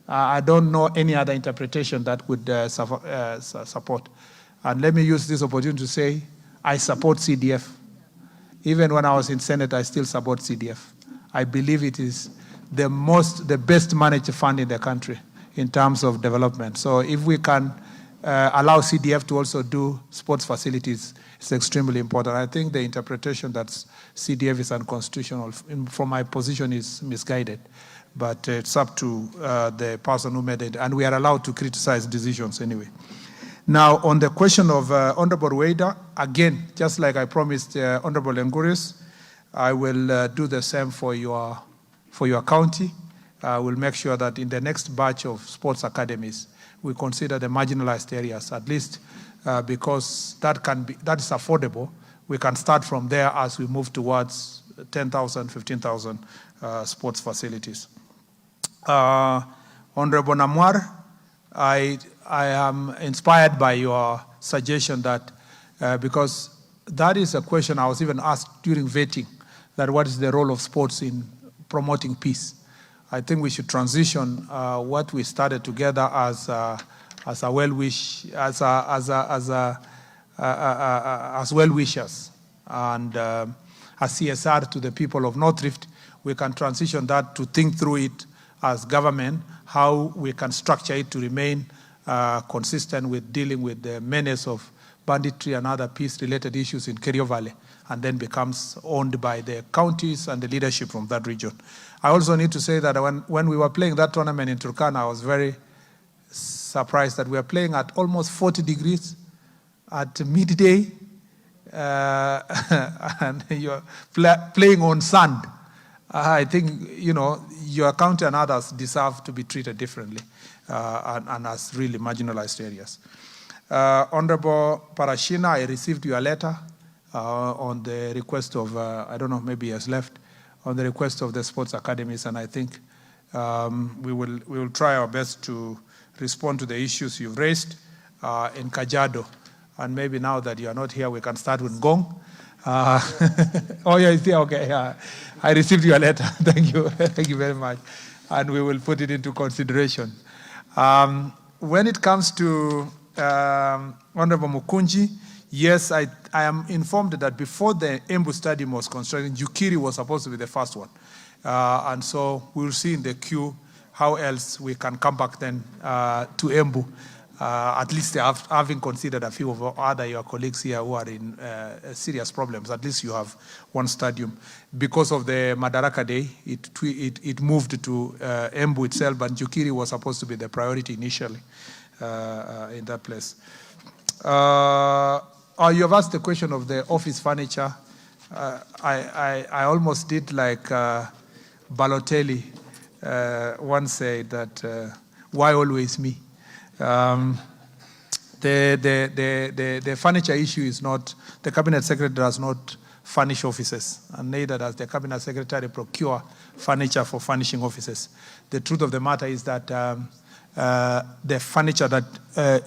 I don't know any other interpretation that would support. And let me use this opportunity to say, I support CDF. Even when I was in Senate, I still support CDF. I believe it is the best managed fund in the country in terms of development. So if we can allow CDF to also do sports facilities, it's extremely important. I think the interpretation that CDF is unconstitutional, from my position, is misguided. But it's up to the person who made it, and we are allowed to criticize decisions anyway. Now, on the question of Honorable Weda, again, just like I promised Honorable Nguris, I will do the same for your county. We'll make sure that in the next batch of sports academies, we consider the marginalized areas, at least because that is affordable. We can start from there as we move towards 10,000, 15,000 sports facilities. Honorable Namwar, I am inspired by your suggestion that, because that is a question I was even asked during vetting, that what is the role of sports in promoting peace? I think we should transition what we started together as well-wishers and as CSR to the people of North Rift. We can transition that to think through it as government, how we can structure it to remain consistent with dealing with the menace of banditry and other peace-related issues in Kerio Valley, and then becomes owned by the counties and the leadership from that region. I also need to say that when we were playing that tournament in Turkana, I was very surprised that we were playing at almost 40 degrees at midday, and you're playing on sand. I think, your county and others deserve to be treated differently and as really marginalized areas. Honorable Parashina, I received your letter on the request of, I don't know, maybe he has left, on the request of the sports academies, and I think we will try our best to respond to the issues you've raised in Kajiado. And maybe now that you are not here, we can start with Ngong. Oh, yeah, it's here. Okay. I received your letter. Thank you. Thank you very much. And we will put it into consideration. When it comes to Honorable Mukunji, yes, I am informed that before the Embu Stadium was constructed, Jukiri was supposed to be the first one. And so we'll see in the queue how else we can come back then to Embu. At least having considered a few of your colleagues here who are in serious problems, at least you have one stadium. Because of the Madaraka Day, it moved to Embu itself, but Jukiri was supposed to be the priority initially in that place. You have asked the question of the office furniture. I almost did like Balotelli once said that, why always me? The furniture issue is not, the cabinet secretary does not furnish offices, and neither does the Cabinet Secretary procure furniture for furnishing offices. The truth of the matter is that the furniture that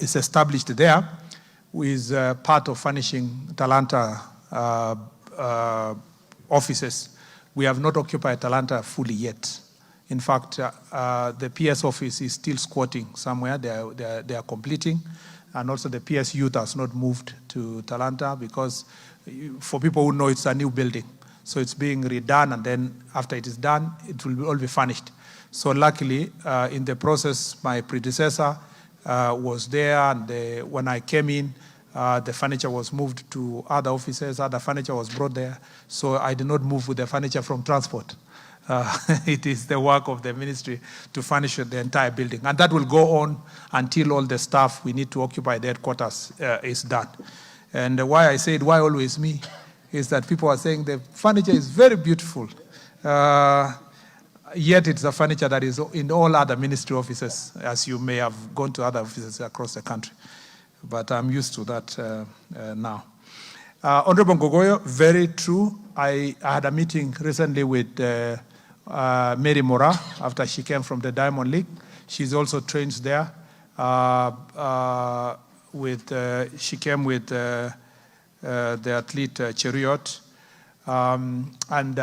is established there is part of furnishing Talanta offices. We have not occupied Talanta fully yet. In fact, the PS office is still squatting somewhere. They are completing. And also the PS youth has not moved to Talanta because for people who know, it's a new building. So it's being redone, and then after it is done, it will all be furnished. So luckily, in the process, my predecessor was there, and when I came in, the furniture was moved to other offices, other furniture was brought there. So I did not move with the furniture from transport. It is the work of the ministry to furnish the entire building. And that will go on until all the staff we need to occupy the headquarters is done. And why I said, why always me, is that people are saying the furniture is very beautiful. Yet it's a furniture that is in all other ministry offices, as you may have gone to other offices across the country. But I'm used to that now. Honorable Ngogoyo, very true. I had a meeting recently with Mary Mora after she came from the Diamond League. She's also trained there. She came with the athlete Cheriot. And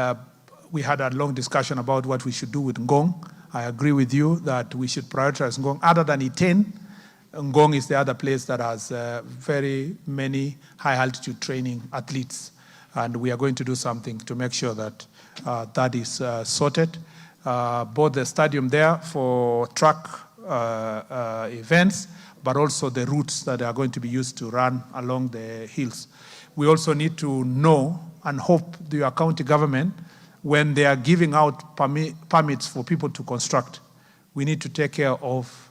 we had a long discussion about what we should do with Ngong. I agree with you that we should prioritize Ngong. Other than Iten, Ngong is the other place that has very many high-altitude training athletes. And we are going to do something to make sure that that is sorted. Both the stadium there for track events, but also the routes that are going to be used to run along the hills. We also need to know and hope your county government, when they are giving out permits for people to construct, we need to take care of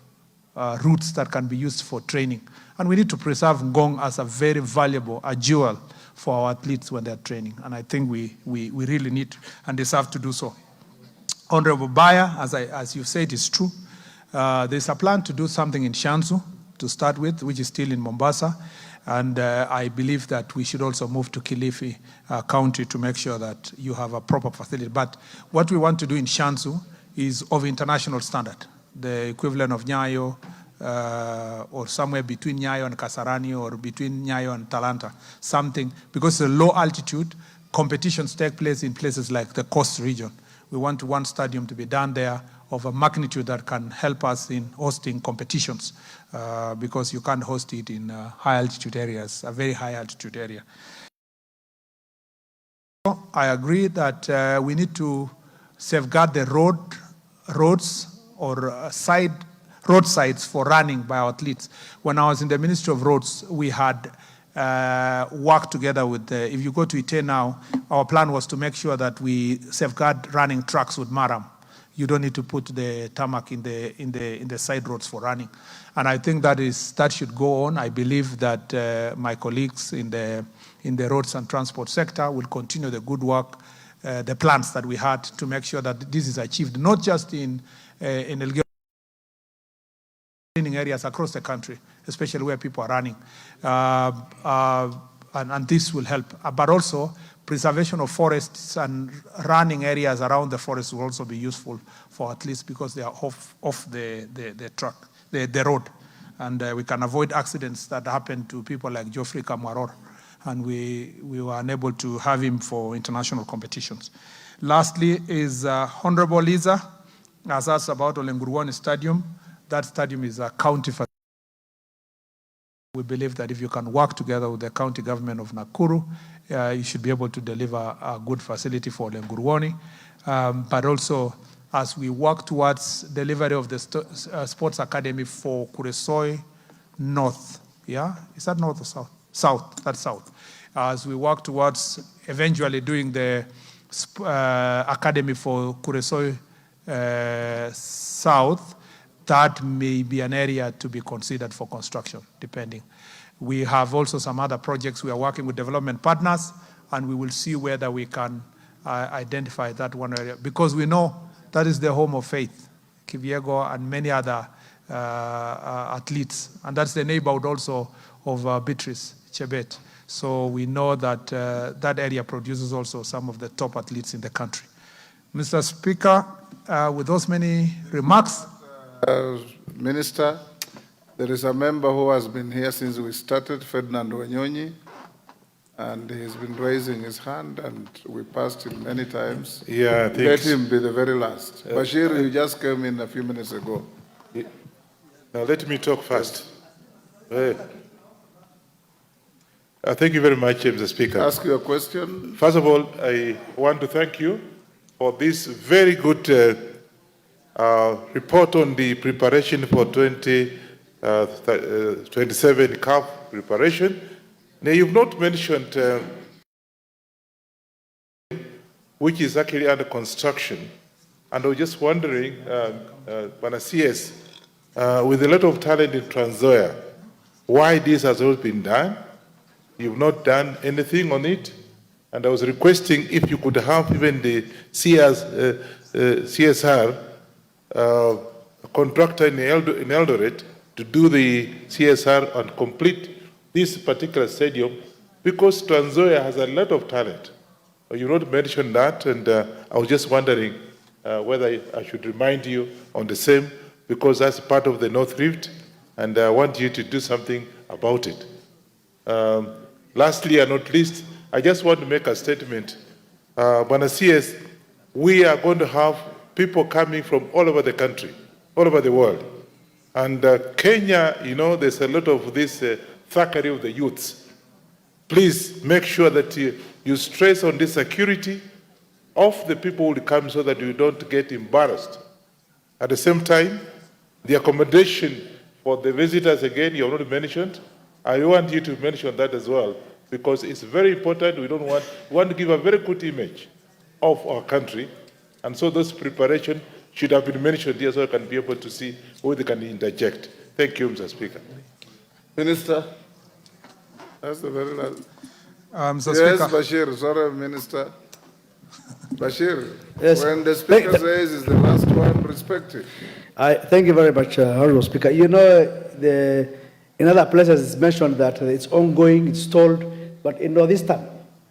routes that can be used for training. And we need to preserve Ngong as a very valuable, a jewel for our athletes when they're training. And I think we really need and deserve to do so. Honorable Baya, as you said, is true. There's a plan to do something in Shanzu to start with, which is still in Mombasa. And I believe that we should also move to Kilifi County to make sure that you have a proper facility. But what we want to do in Shanzu is of international standard, the equivalent of Nyayo, or somewhere between Nyayo and Kasarani, or between Nyayo and Talanta, something, because the low altitude competitions take place in places like the coast region. We want one stadium to be done there of a magnitude that can help us in hosting competitions, because you can't host it in high altitude areas, a very high altitude area. I agree that we need to safeguard the roads or roadsides for running by our athletes. When I was in the Ministry of Roads, we had worked together with, if you go to Ite now, our plan was to make sure that we safeguard running tracks with Maram. You don't need to put the tarmac in the side roads for running. And I think that should go on. I believe that my colleagues in the roads and transport sector will continue the good work, the plans that we had to make sure that this is achieved, not just in Elgeyo training areas across the country, especially where people are running. And this will help. But also, preservation of forests and running areas around the forest will also be useful for athletes because they are off the road. And we can avoid accidents that happen to people like Geoffrey Kamwaror. And we were unable to have him for international competitions. Lastly is Honorable Liza has asked about Olenguruwani Stadium. That stadium is a county facility. We believe that if you can work together with the county government of Nakuru, you should be able to deliver a good facility for Olenguruwani. But also, as we work towards delivery of the sports academy for Kuresoi North, yeah? Is that north or south? South, that's south. As we work towards eventually doing the academy for Kuresoi South, that may be an area to be considered for construction, depending. We have also some other projects we are working with development partners, and we will see whether we can identify that one area, because we know that is the home of faith, Kiviego and many other athletes, and that's the neighborhood also of Beatrice Chebet. So we know that that area produces also some of the top athletes in the country. Mr. Speaker, with those many remarks. Minister, there is a member who has been here since we started, Ferdinand Wanyonyi, and he's been raising his hand, and we passed him many times. Yeah, thanks. Let him be the very last. Bashir, you just came in a few minutes ago. Now let me talk first. Thank you very much, Mr. Speaker. Ask your question. First of all, I want to thank you for this very good report on the preparation for 2027 CAF preparation. Now, you've not mentioned which is actually under construction. And I was just wondering, Bwana CS, with a lot of talent in Trans Nzoia, why this has not been done? You've not done anything on it. And I was requesting if you could have even the CSR contractor in Eldoret to do the CSR and complete this particular stadium, because Trans Nzoia has a lot of talent. You not mentioned that, and I was just wondering whether I should remind you on the same, because that's part of the North Rift, and I want you to do something about it. Lastly and not least, I just want to make a statement. Bwana CS, we are going to have people coming from all over the country, all over the world. And Kenya, you know, there's a lot of this thuggery of the youths. Please make sure that you stress on the security of the people who come so that you don't get embarrassed. At the same time, the accommodation for the visitors, again, you have not mentioned. I want you to mention that as well, because it's very important. We want to give a very good image of our country. And so those preparations should have been mentioned here so I can be able to see where they can interject. Thank you, Mr. Speaker. Minister, that's the very last. Mr. Yes, Speaker. Bashir, sorry, Minister. Bashir, Yes. when the Speaker says is the last one, respect it. Thank you very much, Honourable Speaker. You know, in other places it's mentioned that it's ongoing, it's stalled, but in Northeastern,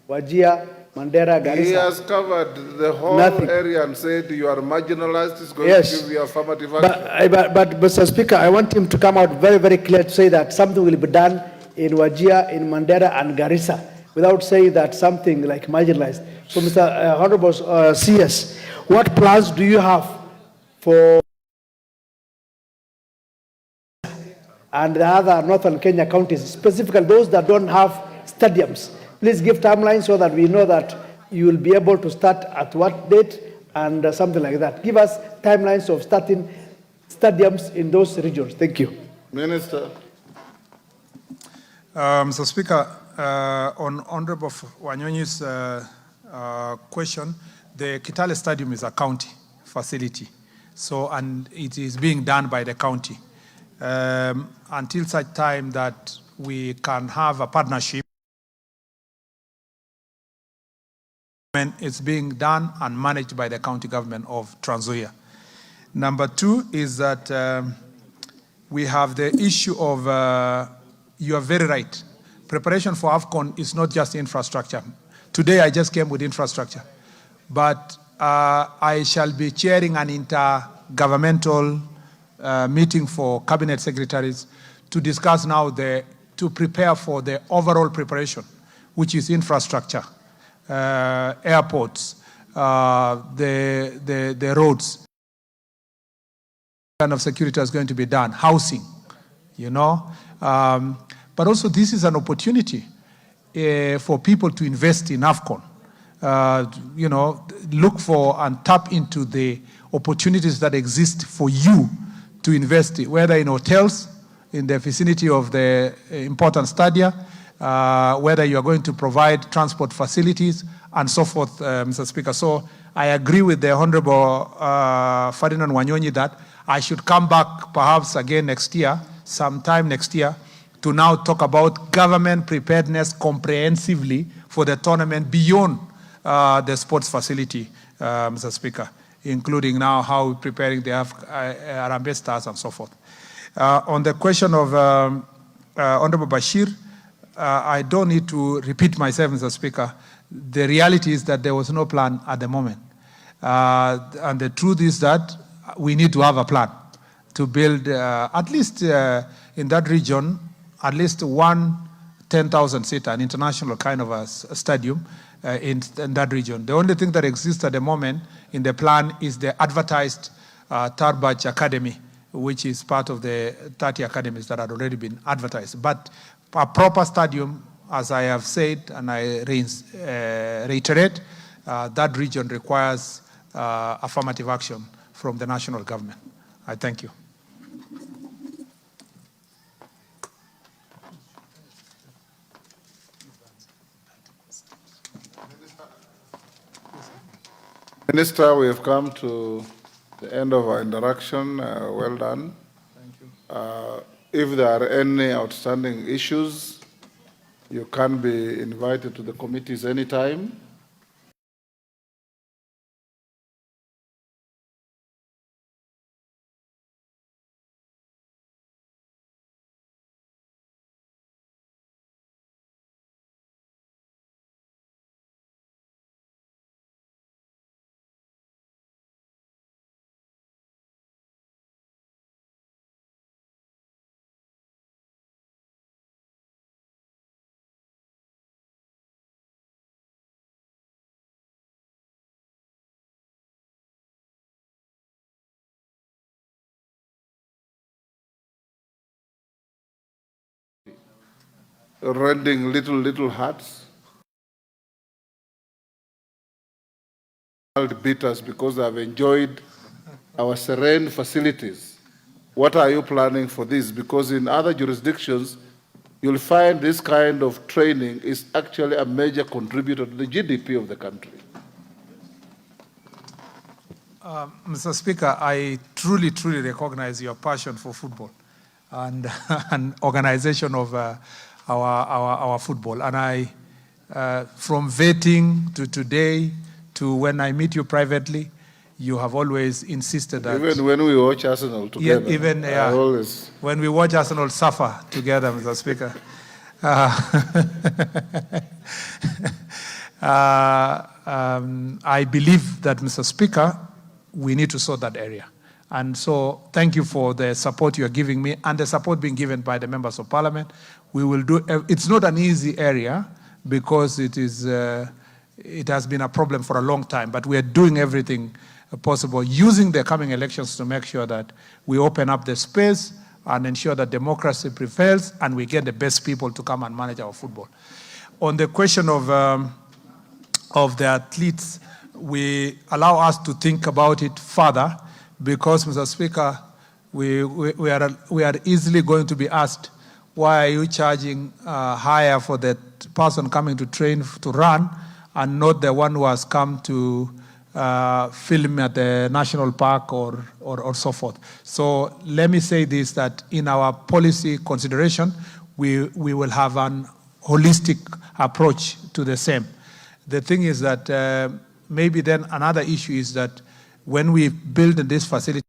Wajir, Mandera, Garissa. He has covered the whole area and said you are marginalized. He's going to give you affirmative action. But Mr. Speaker, I want him to come out very, very clear to say that something will be done in Wajir, in Mandera, and Garissa, without saying that something like marginalized. So, Mr. Honorable CS, what plans do you have for and the other northern Kenya counties, specifically those that don't have stadiums? Please give timelines so that we know that you will be able to start at what date and something like that. Give us timelines of starting stadiums in those regions. Thank you. Minister. Mr. Speaker, on Honorable Wanyonyi's question, the Kitale Stadium is a county facility, so and it is being done by the county. Until such time that we can have a partnership, it's being done and managed by the county government of Trans Nzoia. Number two is that we have the issue of, you are very right, preparation for AFCON is not just infrastructure. Today I just came with infrastructure, but I shall be chairing an intergovernmental meeting for cabinet secretaries to discuss now to prepare for the overall preparation, which is infrastructure, airports, the roads. What kind of security is going to be done, housing, you know. But also this is an opportunity for people to invest in AFCON. You know, look for and tap into the opportunities that exist for you to invest, whether in hotels, in the vicinity of the important stadia, whether you are going to provide transport facilities, and so forth, Mr. Speaker. So I agree with the Honorable Ferdinand Wanyonyi that I should come back perhaps again next year, sometime next year, to now talk about government preparedness comprehensively for the tournament beyond the sports facility, Mr. Speaker, including now how we're preparing the Harambee Stars and so forth. On the question of Honorable Bashir, I don't need to repeat myself, Mr. Speaker. The reality is that there was no plan at the moment. And the truth is that we need to have a plan to build, at least in that region, at least one 10,000-seater, an international kind of a stadium in that region. The only thing that exists at the moment in the plan is the advertised third batch academy, which is part of the 30 academies that had already been advertised. But a proper stadium, as I have said, and I reiterate, that region requires affirmative action from the national government. I thank you. Minister, we have come to the end of our interaction. Well done. Thank you. If there are any outstanding issues, you can be invited to the committees anytime. Rending little hearts. Beat us because they have enjoyed our serene facilities. What are you planning for this? Because in other jurisdictions, you'll find this kind of training is actually a major contributor to the GDP of the country. Mr. Speaker, I truly recognize your passion for football and, and organization of our football. And I, from vetting to today to when I meet you privately, you have always insisted that... Even when we watch Arsenal together. Yeah, even always... when we watch Arsenal suffer together, Mr. Speaker. I believe that, Mr. Speaker, we need to sort that area. And so thank you for the support you are giving me and the support being given by the members of parliament. We will do, it's not an easy area because it is, it has been a problem for a long time, but we are doing everything possible using the coming elections to make sure that we open up the space and ensure that democracy prevails and we get the best people to come and manage our football. On the question of the athletes, we allow us to think about it further because, Mr. Speaker, we are easily going to be asked, why are you charging higher for that person coming to train to run and not the one who has come to film at the national park or so forth? So let me say this, that in our policy consideration, we will have an holistic approach to the same. The thing is that maybe then another issue is that when we build this facility,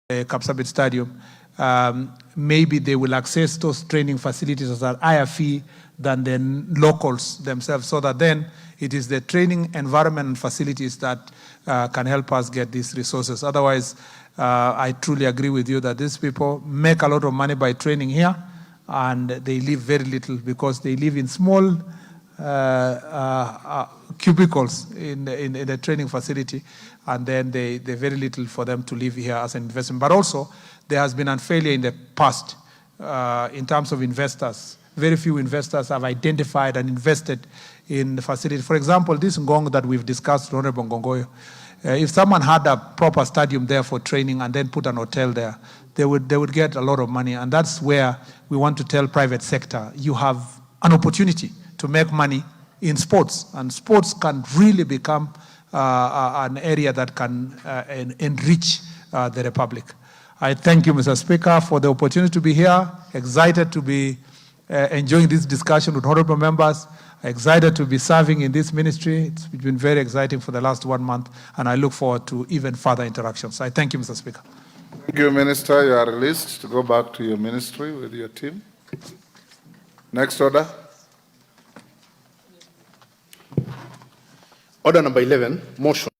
Kapsabet Stadium, maybe they will access those training facilities as a higher fee than the locals themselves, so that then it is the training environment and facilities that can help us get these resources. Otherwise, I truly agree with you that these people make a lot of money by training here, and they live very little because they live in small cubicles in the training facility, and then they very little for them to live here as an investment. But also, there has been a failure in the past in terms of investors. Very few investors have identified and invested in the facility. For example, this Ngong that we've discussed, Honorable Ngongoyo, if someone had a proper stadium there for training and then put an hotel there, they would get a lot of money. And that's where we want to tell private sector, you have an opportunity to make money in sports, and sports can really become an area that can enrich the Republic. I thank you, Mr. Speaker, for the opportunity to be here, excited to be enjoying this discussion with honorable members, excited to be serving in this ministry. It's been very exciting for the last 1 month, and I look forward to even further interactions. I thank you, Mr. Speaker. Thank you, Minister. You are released to go back to your ministry with your team. Next order. Order number 11, motion